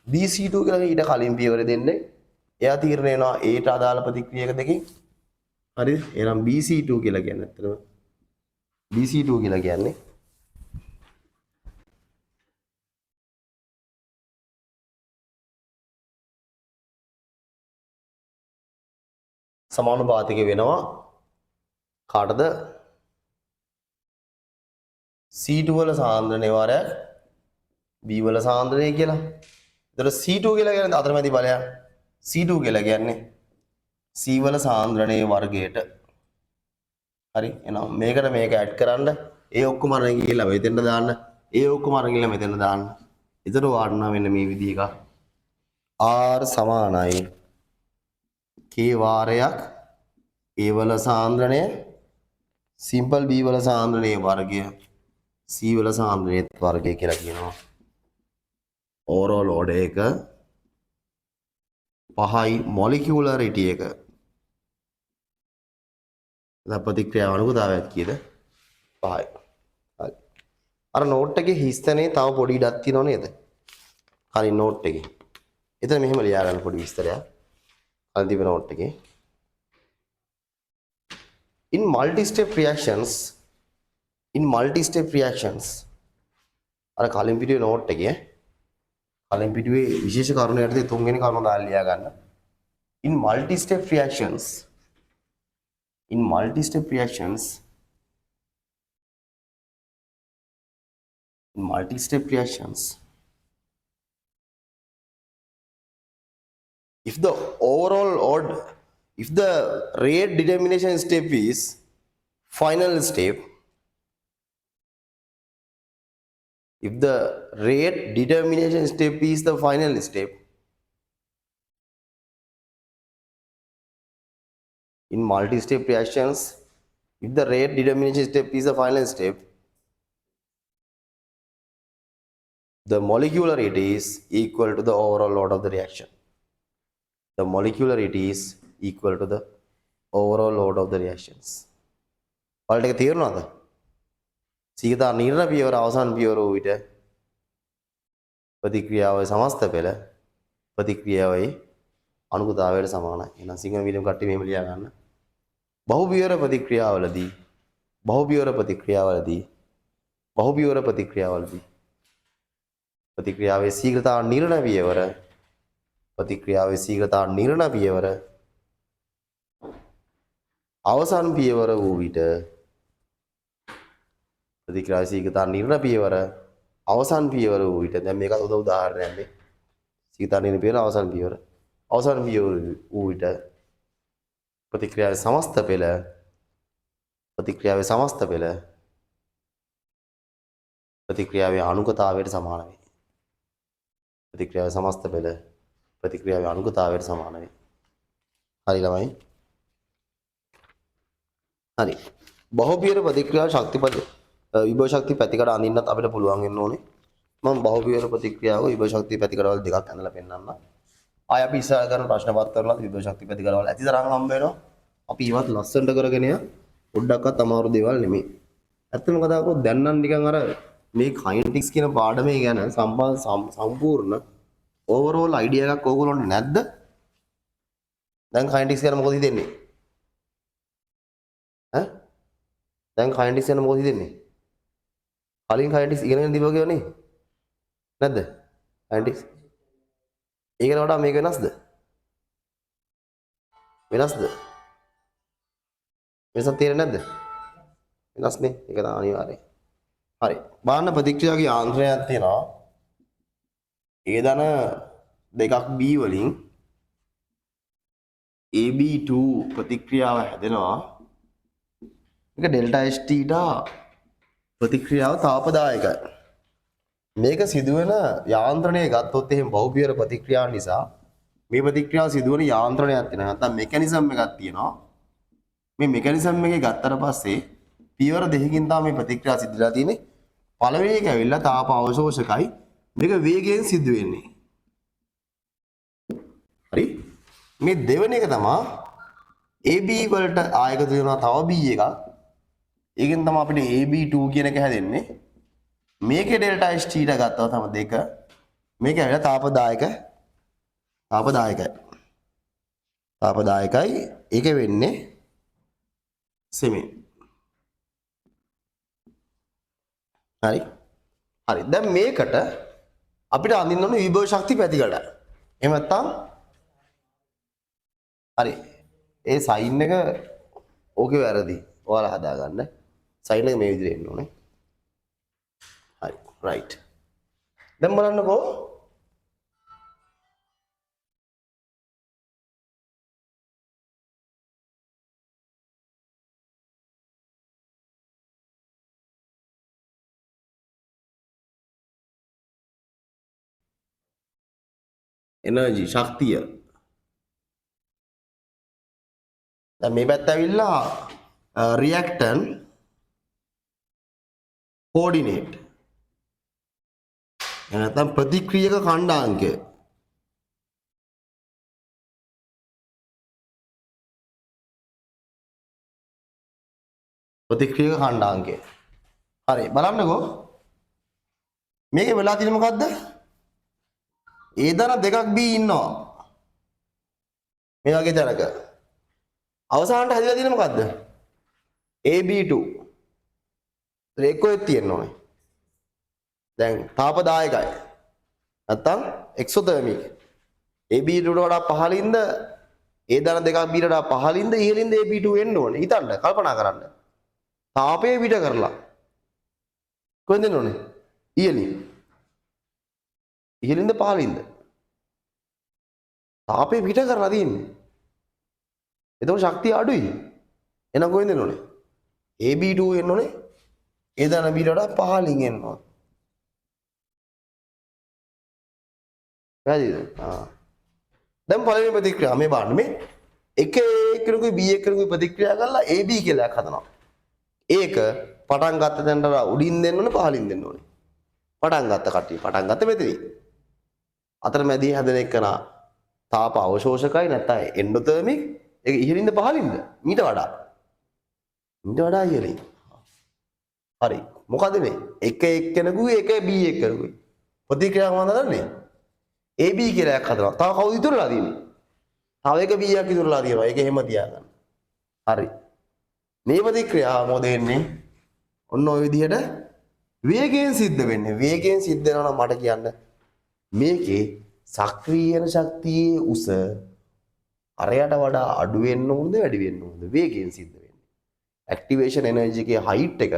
BC2 කියලා ඊට කලින් පියවරේ දෙන්නේ එයා තීරණය වෙනවා Aට අදාළ ප්‍රතික්‍රියක දෙකකින් හරිද එහෙනම් BC2 කියලා කියන්නේ ඇත්තටම BC2 කියලා කියන්නේ සමානුපාතික වෙනවා කාටද C2 වල සාන්ද්‍රණය වාරයක් B වල සාන්ද්‍රණය කියලා. එතකොට C2 කියලා කියන්නේ අතරමැදි බලයක්. C2 කියලා කියන්නේ C වල සාන්ද්‍රණයේ වර්ගයට. හරි. එහෙනම් මේකට මේක ඇඩ් කරන්න ඒ ඔක්කොම අරන් ගිහලා මෙතෙන්ට දාන්න. ඒ ඔක්කොම අරන් ගිහලා මෙතෙන්ට දාන්න. එතකොට වාඩනා වෙන්න මේ විදිහ එක. R සමානයි K වාරයක් A වල සාන්ද්‍රණය සිම්පල් B වල සාන්ද්‍රණයේ වර්ගය C වල සාන්ද්‍රණයේ වර්ගය කියලා කියනවා. ඕවරෝල් ලෝඩ් එක 5යි මොලිකියුලාරිටි එක. දැන් ප්‍රතික්‍රියාව අනුගතාවයක් කීයද? 5යි. හරි. අර නෝට් එකේ හිස්තනේ තව පොඩි ඉඩක් තියෙනව නේද? කලින් නෝට් එකේ. එතන මෙහෙම ලියා ගන්න පොඩි විස්තරයක්. කලින් note එකේ in multi-step reactions අර කලින් පිටුවේ note එකේ කලින් පිටුවේ විශේෂ කරුණ යටතේ තුන්වෙනි කරුණ දාලා ලියා ගන්න in multi-step reactions if the rate determination step is final step, if the rate determination step is the final step, in multi-step reactions, if the rate determination step is the final step, the molecular rate is equal to the overall load of the reaction. The molecular rate is equal to the overall load of the reactions. ඔයාලට ඒක තේරුණාද? සීගතා නිර්ණ පියවර අවසන් පියවර වූ විට ප්‍රතික්‍රියාවේ සමස්ත පෙළ ප්‍රතික්‍රියාවේ අනුගතතාවයට සමානයි. එහෙනම් සිංහල මීඩියම් කට්ටිය මෙහෙම ලියා ගන්න. බහුවිහාර ප්‍රතික්‍රියාවලදී බහුවිහාර ප්‍රතික්‍රියාවලදී බහුවිහාර ප්‍රතික්‍රියාවලදී ප්‍රතික්‍රියාවේ ශීඝ්‍රතා නිර්ණය වියවර ප්‍රතික්‍රියාවේ ශීඝ්‍රතා නිර්ණය වියවර අවසන් පියවර වූ විට ප්‍රතික්‍රියාවේ ශීඝ්‍රතා නිර්ණය පියවර අවසන් පියවර වූ විට දැන් මේක උදාහරණයක් නේ ශීඝ්‍රතා නිර්ණය පියවර අවසන් පියවර වූ විට ප්‍රතික්‍රියාවේ සමස්ත පෙළ ප්‍රතික්‍රියාවේ අනුගතතාවයට සමාන වේ. ප්‍රතික්‍රියාවේ සමස්ත පෙළ ප්‍රතික්‍රියාවේ අනුගතතාවයට සමාන වේ. හරි ළමයි. හරි. බහුවිහාර ප්‍රතික්‍රියාව විභව ශක්ති පැතිකඩ අඳින්නත් අපිට පුළුවන් වෙන්න ඕනේ. මම බහුවිහාර ප්‍රතික්‍රියාව විභව ශක්ති පැතිකඩවල දෙකක් ඇඳලා පෙන්නන්නම්. ආය අපි ඉස්සර කරන ප්‍රශ්න පත්‍රවල විභව ශක්ති පැතිකඩවල ඇති තරම් හම්බ වෙනවා. අපි ඒවත් ලස්සනට කරගෙන පොඩ්ඩක්වත් අමාරු දේවල් නෙමෙයි. ඇත්තම කතාව කොහොමද දැන් නම් නිකන් අර මේ කයිනටික්ස් කියන පාඩමේ ගැන සම්පූර්ණ ඕවරෝල් අයිඩියා එකක් ඕගොල්ලන්ට නැද්ද? දැන් කයිනටික්ස් ගැන මොකද හිතෙන්නේ? ඈ? දැන් කයිනටික්ස් ගැන මොකද හිතෙන්නේ? කලින් කයිනටික්ස් ඉගෙනගෙන තිබුණා කියවනේ. නැද්ද? කයිනටික්ස්. ඒකට වඩා මේක වෙනස්ද? වෙනස්ද? වෙනසක් තේරෙන්නේ නැද්ද? වෙනස් නේ. ඒක තමයි අනිවාර්යයි. හරි. බලන්න ප්‍රතික්‍රියාවේ යාන්ත්‍රණයක් තියෙනවා. ඒ දන දෙකක් B වලින් AB2 ප්‍රතික්‍රියාව හැදෙනවා. මේක ඩෙල්ටා H θ ප්‍රතික්‍රියාව තාපදායකයි. මේක සිදුවෙන යාන්ත්‍රණය ගත්තොත් එහෙම බහුවිහාර ප්‍රතික්‍රියාව නිසා මේ ප්‍රතික්‍රියාව සිදුවන යාන්ත්‍රණයක් තියෙනවා. නැත්නම් මෙකැනිසම් එකක් තියෙනවා. මේ මෙකැනිසම් එකේ ගත්තට පස්සේ පියවර දෙකකින් තමයි මේ ප්‍රතික්‍රියාව සිදු වෙලා තියෙන්නේ. පළවෙනි එක ඇවිල්ලා තාප අවශෝෂකයි. මේක වේගයෙන් සිදු වෙන්නේ. හරි? මේ දෙවෙනි එක තමයි AB වලට ආයක දෙනවා තව B එකක්. ඒකෙන් තමයි අපිට AB2 කියන එක හැදෙන්නේ. මේකේ ඩෙල්ටා H θ ගත්තා තමයි දෙක. මේක ඇවිල්ලා තාපදායකයි. ඒක වෙන්නේ සෙමෙන්. හරි. දැන් මේකට අපිට අඳින්න ඕන විභව ශක්ති පැතිකඩ. එහෙම නැත්නම් හරි. ඒ සයින් එක ඕකේ වැරදි. ඔයාලා හදාගන්න. සයින් එක මේ විදිහට එන්න ඕනේ. හරි. රයිට්. දැන් බලන්නකෝ. එනර්ජි ශක්තිය. දැන් මේ පැත්ත ඇවිල්ලා රියැක්ටන් කෝඩිනේට්. නැත්නම් ප්‍රතික්‍රියක ඛණ්ඩාංකය. ප්‍රතික්‍රියක ඛණ්ඩාංකය. හරි බලන්නකෝ. මේකේ වෙලා තියෙන්නේ මොකද්ද? ඒ දන දෙකක් B ඉන්නවා. මේ වගේ තැනක. අවසානට හැදිලා තියෙන්නේ මොකද්ද? AB2. ඒකෙත් තියෙන්න ඕනේ. දැන් තාපදායකයි. නැත්තම් එක්සොතර්මික්. AB2 ට වඩා පහළින්ද ඒ දන දෙකක් B ට වඩා පහළින්ද ඉහළින්ද AB2 එන්න ඕනේ. හිතන්න කල්පනා කරන්න. තාපය පිට කරලා. කොහෙන්ද එන්න ඕනේ? ඉහළින්. ඉහළින්ද පහළින්ද? තාපේ පිට කරලා තියෙන්නේ. එතකොට ශක්තිය අඩුයි. එහෙනම් කොහෙන්ද එන්න ඕනේ? AB2 එන්න ඕනේ. ඒ දන B ට වඩා පහළින් එන්න ඕනේ. හරිද? දැන් පළවෙනි ප්‍රතික්‍රියාව මේ බලන්න මේ එක එක්කෙනෙකුයි B එක්කෙනෙකුයි ප්‍රතික්‍රියා කරලා AB කියලා එකක් හදනවා. ඒක පටන් ගත්ත තැනට උඩින් දෙන්න ඕනේ පහළින් දෙන්න ඕනේ. පටන් ගත්ත කට්ටිය පටන් ගත්ත මෙතනින්. අතරමැදි හැදෙන එකන තාප අවශෝෂකයි නැත්නම් එන්ඩෝතර්මික් ඒක ඉහළින්ද පහළින්ද? මීට වඩා ඉහළින්. හරි. මොකද මේ එක එක්කෙනෙකුයි එක B එක්කෙනෙකුයි ප්‍රතික්‍රියාව මොනවද කරන්නේ? AB කියලා එකක් හදනවා. තව කවුද ඉතුරුලා තියෙන්නේ? තව එක බීයක් ඉතුරුලා තියෙනවා. ඒක එහෙම තියාගන්න. හරි. මේ ප්‍රතික්‍රියාව මොකද වෙන්නේ? ඔන්න ඔය විදිහට වේගයෙන් සිද්ධ වෙන්නේ. වේගයෙන් සිද්ධ වෙනවා නම් මට කියන්න මේකේ සක්‍රීයන ශක්තියේ උස අරයට වඩා අඩු වෙන්න ඕනද වැඩි වෙන්න ඕනද? වේගයෙන් සිද්ධ වෙන්නේ. ඇක්ටිවේෂන් එනර්ජි එකේ හයිට් එක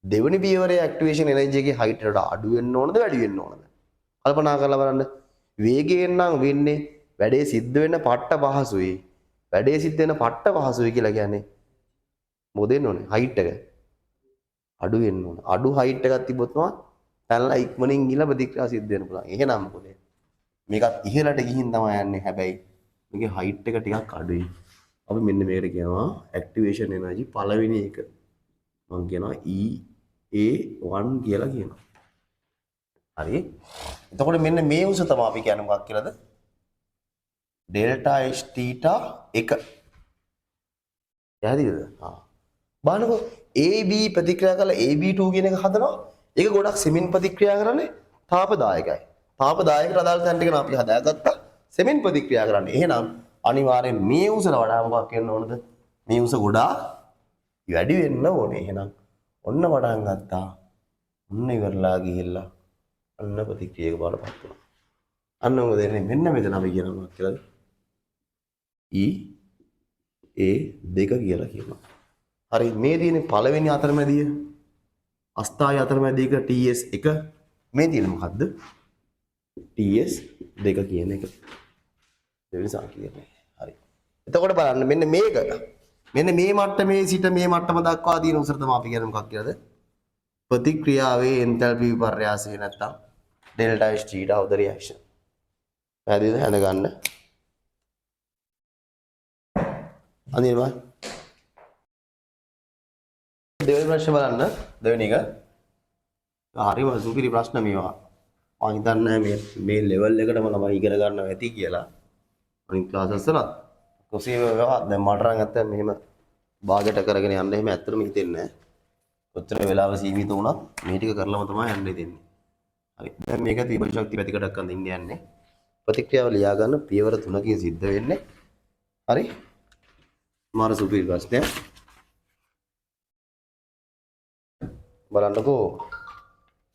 දෙවෙනි පියවරේ ඇක්ටිවේෂන් එනර්ජි එකේ හයිට් එකට අඩු වෙන්න ඕනද වැඩි වෙන්න ඕනද? කල්පනා කරලා බලන්න. වේගයෙන් නම් වෙන්නේ වැඩේ සිද්ධ වෙන්න පට්ට පහසුයි. වැඩේ සිද්ධ වෙන පට්ට පහසුයි කියලා කියන්නේ මොකද වෙන්න ඕනේ? හයිට් එක අඩු වෙන්න ඕනේ. අඩු හයිට් එකක් තිබ්බොත් තමයි පැනලා ඉක්මනින් ගිහලා ප්‍රතික්‍රියාව සිද්ධ වෙන්න පුළුවන්. එහෙනම් මොකද? මේකත් ඉහළට ගිහින් තමයි යන්නේ. හැබැයි මේකේ හයිට් එක ටිකක් අඩුයි. අපි මෙන්න මේකට කියනවා ඇක්ටිවේෂන් එනර්ජි පළවෙනි එක. මම කියනවා EA1 කියලා කියනවා. හරි. එතකොට මෙන්න මේ උස තමයි අපි කියන්නේ මොකක් කියලාද? Delta H θ 1. පැහැදිලිද? බලන්නකෝ AB ප්‍රතික්‍රියා කරලා AB2 කියන එක හදනවා. ඒක ගොඩක් සෙමින් ප්‍රතික්‍රියා කරන්නේ තාපදායකයි. තාපදායකට අදාළ තැන් ටික අපි හදාගත්තා. සෙමින් ප්‍රතික්‍රියා කරන්නේ. එහෙනම් අනිවාර්යෙන් මේ උසට වඩා මොකක් වෙන්න ඕනද? මේ උස ගොඩාක් වැඩි වෙන්න ඕනේ. එහෙනම් ඔන්න පටන් ගත්තා. ඔන්න ඉවරලා ගිහිල්ලා අන්න ප්‍රතික්‍රියාවක බලපත් වෙනවා. අන්න මොකද එන්නේ? මෙන්න මෙතන අපි කියනවා මොකක්ද කියලාද? EA2 කියලා කියනවා. හරි මේ තියෙන්නේ පළවෙනි අතරමැදිය. අස්ථායි අතරමැදියක TS1 මේ තියෙන මොකද්ද? TS2 කියන එක. දෙවෙනි සංකීර්ණය. හරි. එතකොට බලන්න මෙන්න මේක. මෙන්න මේ මට්ටමේ සිට මේ මට්ටම දක්වා තියෙන උසර තමයි අපි කියන්නේ මොකක් කියලාද? ප්‍රතික්‍රියාවේ එන්තල්පි විපර්යාසය නැත්තම් delta H θ of the reaction. පැහැදිලිද? හඳගන්න. අනිවාර්යයෙන් දෙවෙනි ප්‍රශ්න බලන්න. දෙවෙනි එක හරිම සුපිරි ප්‍රශ්න මේවා. මම හිතන්නේ මේ ලෙවල් එකටම ළමයි ඉගෙන ගන්නවා ඇති කියලා. අනිත් ක්ලාසස් වලත් කොසේ වේවා දැන් මට නම් නැත්තම් මෙහෙම භාගයට කරගෙන යන්න එහෙම ඇත්තටම හිතෙන්නේ නැහැ. කොච්චර වෙලාව සීමිත වුණත් මේ ටික කරලම තමයි යන්න දෙන්නේ. හරි. දැන් මේක ත්‍රිබල ශක්ති පැතිකඩක් අඳින්න යන්නේ. ප්‍රතික්‍රියාව ලියා ගන්න පියවර 3කින් සිද්ධ වෙන්නේ. හරි. මාර සුපිරි ප්‍රශ්නයක්. බලන්නකෝ.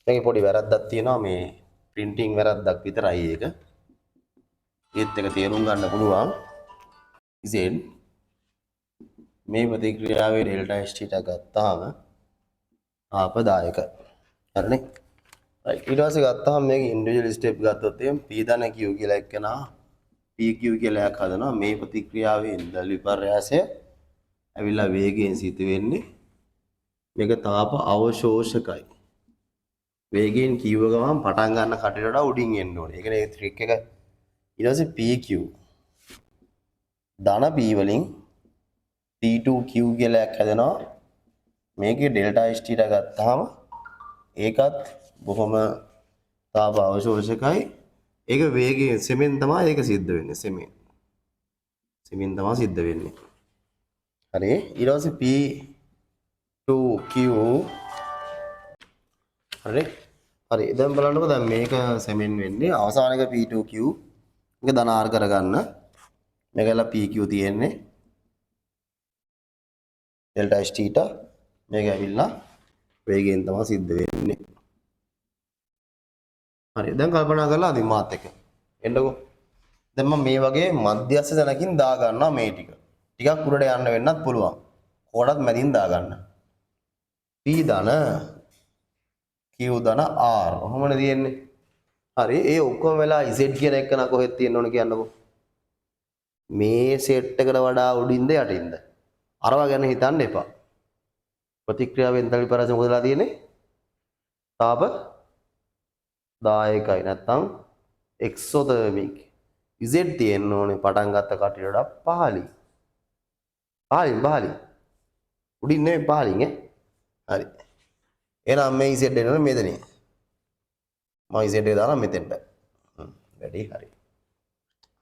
මේකේ පොඩි වැරද්දක් තියෙනවා මේ printing වැරද්දක් විතරයි ඒක. ඒත් එක තේරුම් ගන්න පුළුවන්. ඉතින් මේ ප්‍රතික්‍රියාවේ ඩෙල්ටා H θ ගත්තාම ආපදායක. හරිනේ. ඊට පස්සේ ගත්තාම මේක ඉන්ඩිවිජුවල් ස්ටෙප් ගත්තොත් එම් P ධන Q කියලා එක්කනවා PQ කියලා එකක් හදනවා. මේ ප්‍රතික්‍රියාවේ ඉන්දල් විපර්යාසය ඇවිල්ලා වේගයෙන් සිට වෙන්නේ. මේක තාප අවශෝෂකයි. වේගයෙන් කිව්ව ගමන් පටන් ගන්න කටට වඩා උඩින් එන්න ඕනේ. ඒ කියන්නේ ට්‍රික් එක ඊට පස්සේ PQ ධන P වලින් T2Q කියලා එකක් හදනවා. මේකේ ඩෙල්ටා H θ ගත්තාම ඒකත් බොහොම තාප අවශෝෂකයි. ඒක වේගයෙන් සෙමෙන් තමයි ඒක සිද්ධ වෙන්නේ. සෙමෙන් තමයි සිද්ධ වෙන්නේ. හරි. ඊට පස්සේ P2Q හරි. හරි. දැන් බලන්නකෝ දැන් මේක සෙමෙන් වෙන්නේ අවසාන එක P2Q එක ධන R කරගන්න. මේකලා PQ තියෙන්නේ ඩෙල්ටා H θ මේක ඇවිල්ලා වේගයෙන් තමයි සිද්ධ වෙන්නේ. හරි. දැන් කල්පනා කරලා අදින් මාත් එක්ක එන්නකෝ. දැන් මම මේ වගේ මධ්‍යස්ථ තැනකින් දා ගන්නවා මේ ටික. ටිකක් උඩට යන්න වෙන්නත් පුළුවන්. කොහොමවත් මැදින් දා ගන්න. P ධන Q ධන R. ඔහොමනේ තියෙන්නේ. හරි. ඒ ඔක්කොම වෙලා Z කියන එක න කොහෙද තියෙන්න ඕන කියන්නකෝ. මේ සෙට් එකට වඩා උඩින්ද යටින්ද? අරවා ගැන හිතන්න එපා. ප්‍රතික්‍රියාවෙන් එන්තල්පි විපර්යාසය මොකදලා තියෙන්නේ? තාප දායකයි නැත්තම් එක්සොතර්මික්. Z තියෙන්න ඕනේ පටන් ගත්ත කටියට වඩා පහළින්. පහළින්. උඩින් නෙමෙයි පහළින් ඈ. හරි. එහෙනම් මේ Z එනවා මෙතනින්. මම Z එක දාලා මෙතෙන්ට. වැඩි හරි.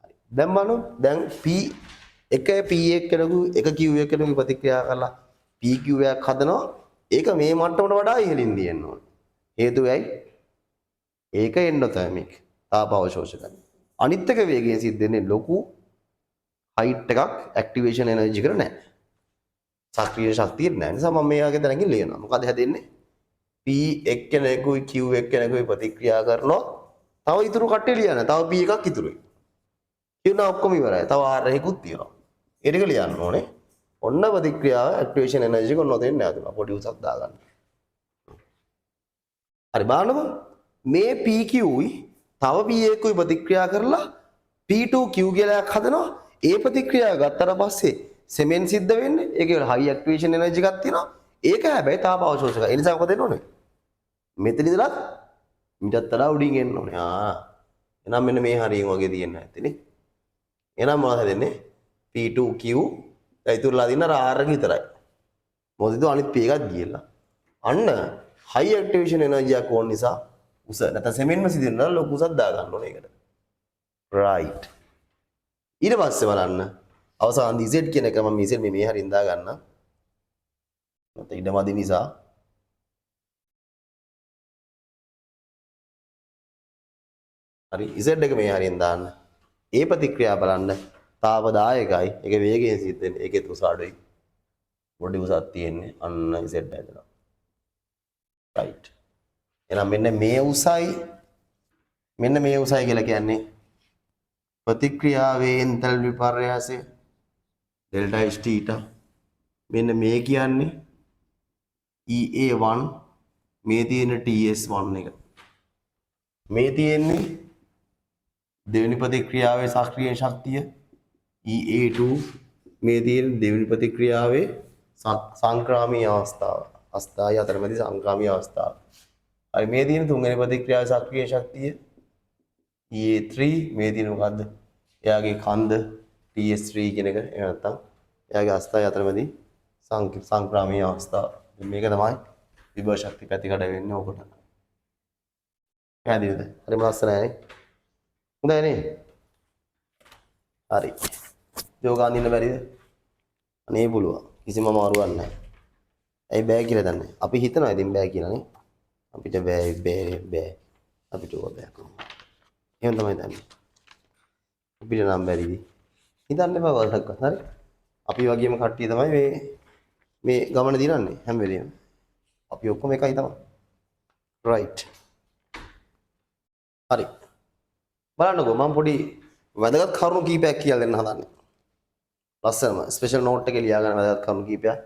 හරි. දැන් බලන්න දැන් P එක P1 කෙනෙකු එක Q1 කෙනෙකු ප්‍රතික්‍රියා කරලා PQ එකක් හදනවා. ඒක මේ මට්ටමට වඩා ඉහළින් තියෙන්න ඕනේ. හේතුව ඇයි? ඒක එන්ඩෝතර්මික් තාප අවශෝෂකයි. අනිත් එක වේගයෙන් සිද්ධ වෙන්නේ ලොකු height එකක් activation energy එකට නැහැ. සක්‍රීය ශක්තිය නැහැ. නිසා මම මේවාගේ දැනගින් ලියනවා. මොකද හැදෙන්නේ? P එක්කෙනෙකුයි Q එක්කෙනෙකුයි ප්‍රතික්‍රියා කරනවා. තව ඉතුරු කට්ටිය ලියන්න. තව P එකක් ඉතුරුයි. කියන ඔක්කොම ඉවරයි. තව R එකකුත් තියෙනවා. ඒ ටික ලියන්න ඕනේ. ඔන්න ප්‍රතික්‍රියාව activation energy එක ඔන්න ඔතෙන් නෑදුනා. පොඩි උසක් දාගන්න. හරි බලන්නකො. මේ PQයි තව P එකකුයි ප්‍රතික්‍රියා කරලා P2Q කියලා එකක් හදනවා. ඒ ප්‍රතික්‍රියාව ගත්තට පස්සේ සෙමෙන් සිද්ධ වෙන්නේ. ඒකේ high activation energy එකක් තියෙනවා. ඒක හැබැයි තාප අවශෝෂක. ඒ නිසා මොකද වෙන්න ඕනේ? මෙතන ඉඳලා ඊටත් වඩා උඩින් එන්න ඕනේ. එහෙනම් මෙන්න මේ හරියෙන් වගේ තියෙන්න ඇත්තනේ. එහෙනම් මොනවද හැදෙන්නේ? P2Q ඉතුරුලා දින්න R එක විතරයි. මොකද ಇದು අනිත් P එකක් ගියලා. අන්න high activation energy එක ඕන නිසා උස නැත්නම් සෙමෙන්ම සිදින්න ලොකු උසක් දා ගන්න ඕනේ ඒකට. right. ඊට පස්සේ බලන්න අවසාන Z කියන එක මම Z මේ හරියෙන් දා ගන්න. නැත්නම් ඉඩමදි නිසා හරි Z එක මේ හරියෙන් දාන්න. ඒ ප්‍රතික්‍රියාව බලන්න තාවදායකයි. ඒක වේගයෙන් සිද්ධ වෙන්නේ. ඒකේ උස අඩුයි. පොඩි උසක් තියෙන්නේ. අන්න Z හැදෙනවා. right. එහෙනම් මෙන්න මේ උසයි කියලා කියන්නේ ප්‍රතික්‍රියාවේ එන්තල්පි විපර්යාසය ඩෙල්ටා H θ. මෙන්න මේ කියන්නේ EA1 මේ තියෙන TS1 එක. මේ තියෙන්නේ දෙවෙනි ප්‍රතික්‍රියාවේ සක්‍රීය ශක්තිය EA2 මේ තියෙන දෙවෙනි ප්‍රතික්‍රියාවේ සංක්‍රාමී අවස්ථාව. අස්ථායි අතරමැදි සංක්‍රාමී අවස්ථාව. හරි මේ තියෙන තුන්වෙනි ප්‍රතික්‍රියාවේ සක්‍රීය ශක්තිය EA3 මේ තියෙන මොකද්ද? එයාගේ කන්ද TS3 කියන එක. එහෙම නැත්නම් එයාගේ අස්ථායි අතරමැදි සංක්‍රාමී අවස්ථාව. මේක තමයි විභව ශක්ති පැතිකඩ වෙන්නේ ඔකට. පැහැදිලිද? හරිම ලස්සනයි නේ. හොඳයි නේ. හරි. යෝගාන් ඉන්න බැරිද? අනේ පුළුවන්. කිසිම අමාරුවක් නැහැ. ඇයි බෑ කියලා දන්නේ. අපි හිතනවා ඉතින් බෑ කියලා නේ. අපිට බෑ. අපිට ඕක බෑ කොහොමද? එහෙම තමයි දන්නේ. අපිට නම් බැරිවි. හිතන්න එපා වලක්වත්. හරි. අපි වගේම කට්ටිය තමයි මේ ගමන දිනන්නේ හැම වෙලේම. අපි ඔක්කොම එකයි තමයි. right. හරි. බලන්නකෝ මම පොඩි වැදගත් කරුණු කීපයක් කියලා දෙන්න හදන්නේ. ලස්සනම ස්පෙෂල් නෝට් එකේ ලියා ගන්න වැදගත් කරුණු කීපයක්.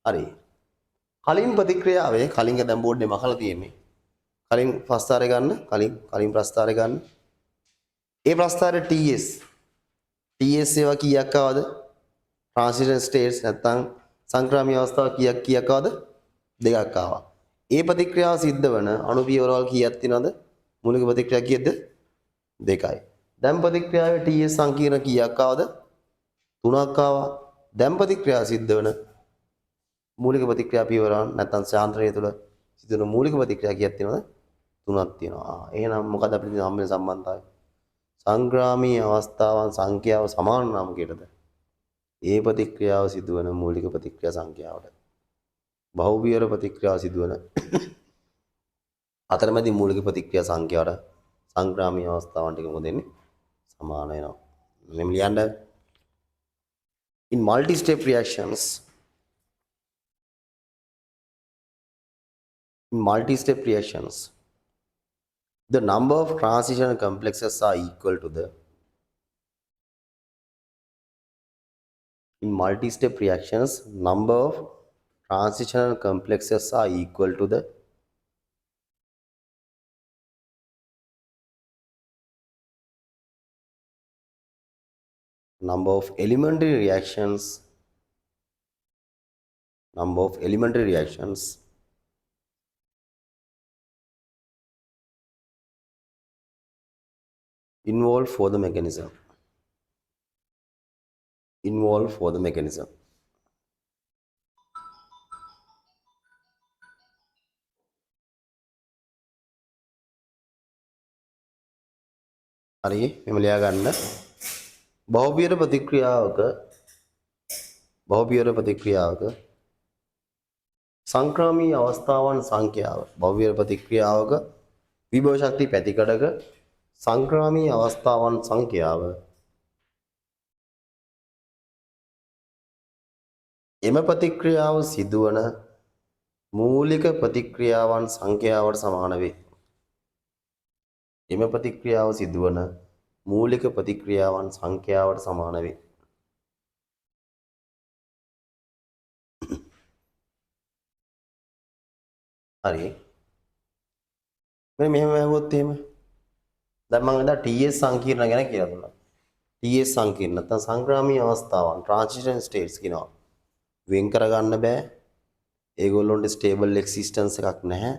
හරි. කලින් ප්‍රතික්‍රියාවේ කලින්ක දැන් බෝඩ් එකේ මකලා තියෙන්නේ. කලින් ප්‍රස්ථාරය ගන්න. කලින් ප්‍රස්ථාරය ගන්න. ඒ ප්‍රස්ථාරය TS. TS ඒවා කීයක් ආවද? transition states නැත්නම් සංක්‍රාමී අවස්ථාව කීයක් ආවද? දෙකක් ආවා. ඒ ප්‍රතික්‍රියාව සිද්ධ වෙන අණු පියවරවල් කීයක් තියෙනවද? මූලික ප්‍රතික්‍රියා කීයද? දෙකයි. දැන් ප්‍රතික්‍රියාවේ TS සංකීර්ණ කීයක් ආවද? 3ක් ආවා. දැන් ප්‍රතික්‍රියාව සිද්ධ වෙන මූලික ප්‍රතික්‍රියා පියවරන් නැත්නම් ශාන්ත්‍රණය තුළ සිදුවන මූලික ප්‍රතික්‍රියා කීයක් තියෙනවද? 3ක් තියෙනවා. එහෙනම් මොකද අපිට හම්බෙන සම්බන්ධතාවය? සංග්‍රාමී අවස්ථාවන් සංඛ්‍යාව සමාන නම් කීයටද? ඒ ප්‍රතික්‍රියාව සිදුවන මූලික ප්‍රතික්‍රියා සංඛ්‍යාවට. බහුවිහාර ප්‍රතික්‍රියාව සිදුවන අතරමැදි මූලික ප්‍රතික්‍රියා සංඛ්‍යාවට සංග්‍රාමී අවස්ථාවන් ටික මොකද වෙන්නේ? සමාන වෙනවා. මෙන්න ලියන්න. In multi-step reactions, the number of transition complexes are equal to the in multi-step reactions, number of transitional complexes are equal to the number of elementary reactions involved for the mechanism. හරි මෙම ලියා ගන්න. බහුවිහාර ප්‍රතික්‍රියාවක සංක්‍රාමී අවස්ථාවන් සංඛ්‍යාව බහුවිහාර ප්‍රතික්‍රියාවක විභව ශක්ති පැතිකඩක සංක්‍රාමී අවස්ථාවන් සංඛ්‍යාව එම ප්‍රතික්‍රියාව සිදුවන මූලික ප්‍රතික්‍රියාවන් සංඛ්‍යාවට සමාන වේ. එම ප්‍රතික්‍රියාව සිදුවන මූලික ප්‍රතික්‍රියාවන් සංඛ්‍යාවට සමාන වේ. හරි. මෙන්න මෙහෙම ඇහුවොත් එහෙම. දැන් මම එදා TS සංකීර්ණ ගැන කියලා දුන්නා. TS සංකීර්ණ නැත්නම් සංක්‍රාමී අවස්ථාවන් transition states කියනවා. වෙන් කරගන්න බෑ. ඒගොල්ලොන්ට stable existence එකක් නැහැ.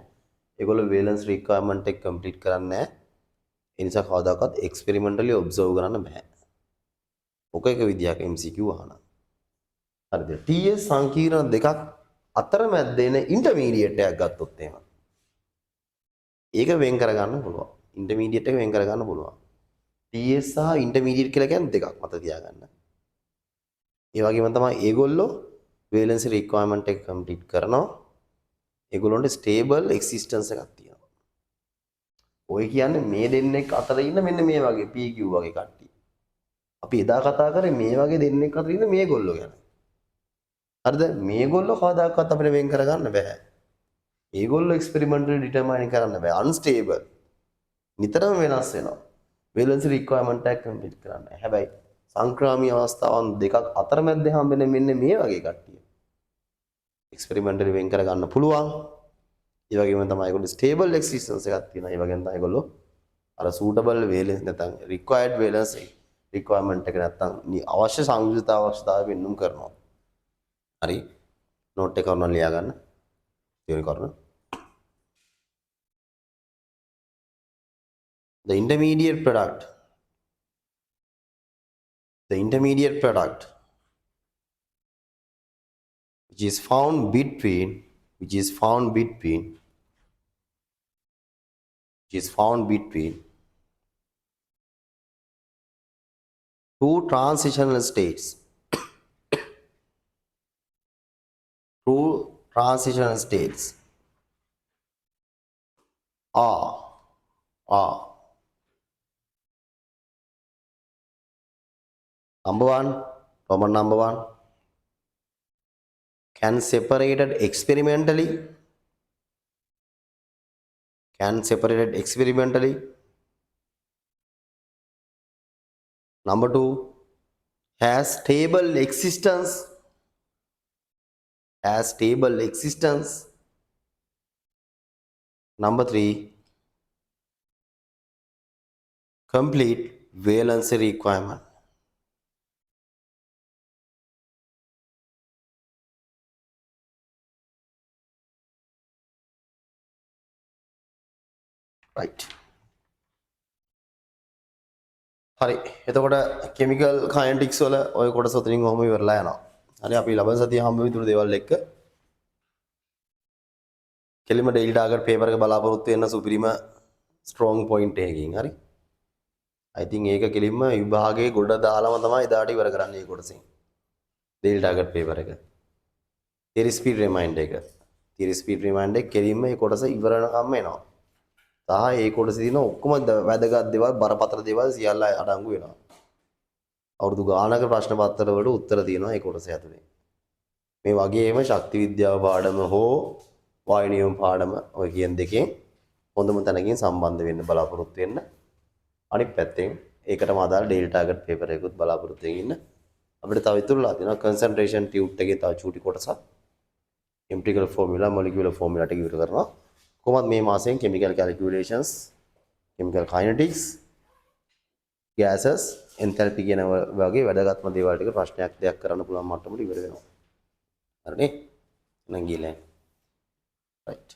ඒගොල්ලෝ valence requirement එක complete කරන්නේ නැහැ. ඒ නිසා කවදාකවත් experimentally observe කරන්න බෑ. ඔක එක විදියක් MCQ අහන. හරිද? TS සංකීර්ණ දෙකක් අතරමැද එන intermediate එකක් ගත්තොත් එහෙම. ඒක වෙන් කරගන්න පුළුවන්. intermediate එක වෙන් කරගන්න පුළුවන්. TS සහ intermediate කියලා කියන්නේ දෙකක් මතක තියාගන්න. ඒ වගේම තමයි ඒගොල්ලෝ valence requirement එක complete කරනවා. ඒගොල්ලොන්ට stable existence එකක් තියෙනවා. ඔය කියන්නේ මේ දෙන්නෙක් අතර ඉන්න මෙන්න මේ වගේ PQ වගේ කට්ටිය. අපි එදා කතා කරේ මේ වගේ දෙන්නෙක් අතර ඉන්න මේගොල්ලෝ ගැන. හරිද? මේගොල්ලෝ කවදාකවත් අපිට වෙන් කරගන්න බෑ. ඒගොල්ලෝ experimentally determine කරන්න බෑ. unstable. නිතරම වෙනස් වෙනවා. valence requirement එක complete කරන්න. හැබැයි සංක්‍රාමී අවස්ථාවන් දෙකක් අතරමැද හම්බෙන මෙන්න මේ වගේ කට්ටිය. experimentally වෙන් කරගන්න පුළුවන්. ඒ වගේම තමයි ඒගොල්ලෝ stable existence එකක් තියෙනවා. ඒ වගේම තමයි ඒගොල්ලෝ අර suitable valence නැත්නම් required valence requirement එක නැත්නම් අවශ්‍ය සංයුක්තාවශ්‍යතාවය පෙන්වුම් කරනවා. හරි. note එක කරනවා ලියා ගන්න. theory කරනවා. The intermediate product which is found between two transitional states are number one, Roman number one, can separated experimentally. Number two, has stable existence. Number three, complete valence requirement. Right. හරි. එතකොට chemical kinetics වල ඔය කොටස උතනින් ඔහම ඉවරලා යනවා. හරි අපි ලබන සතිය හම්බ විතුරු දේවල් එක්ක කෙලිම ඩේලි ටාගට් පේපර් එක බලාපොරොත්තු වෙන්න සුපිරිම ස්ට්‍රෝං පොයින්ට් එකකින් හරි. I think ඒක කෙලින්ම විභාගයේ ගොඩ දාලාම තමයි එදාට ඉවර කරන්නේ මේ කොටසෙන්. ඩේලි ටාගට් පේපර් එක. theory speed reminder එක කෙලින්ම මේ කොටස ඉවර වෙනකම්ම එනවා. සහ ඒ කොටසේ තියෙන ඔක්කොම වැදගත් දේවල් බරපතල දේවල් සියල්ල අඩංගු වෙනවා. අවුරුදු ගානක ප්‍රශ්න පත්‍ර වලට උත්තර තියෙනවා ඒ කොටස ඇතුලේ. මේ වගේම ශක්ති විද්‍යාව පාඩම හෝ වායු නියම පාඩම ඔය කියන දෙකෙන් හොඳම තැනකින් සම්බන්ධ වෙන්න බලාපොරොත්තු වෙන්න. අනිත් පැත්තෙන් ඒකටම අදාළ ඩේටා ටාගට් පේපර් එකකුත් බලාපොරොත්තු වෙන්න. අපිට තව ඉතුරුලා තියෙනවා කන්සන්ට්‍රේෂන් ටියුට් එකේ තව චූටි කොටසක්. empirical formula molecular formula ටික ඉවර කරනවා. කොහොමද මේ මාසයෙන් chemical calculations, chemical kinetics, gases, enthalpy කියන වගේ වැදගත්ම දේවල් ටික ප්‍රශ්නයක් දෙයක් කරන්න පුළුවන් මට්ටමට ඉවර වෙනවා. හරිනේ? එහෙනම් ගිහලා. right.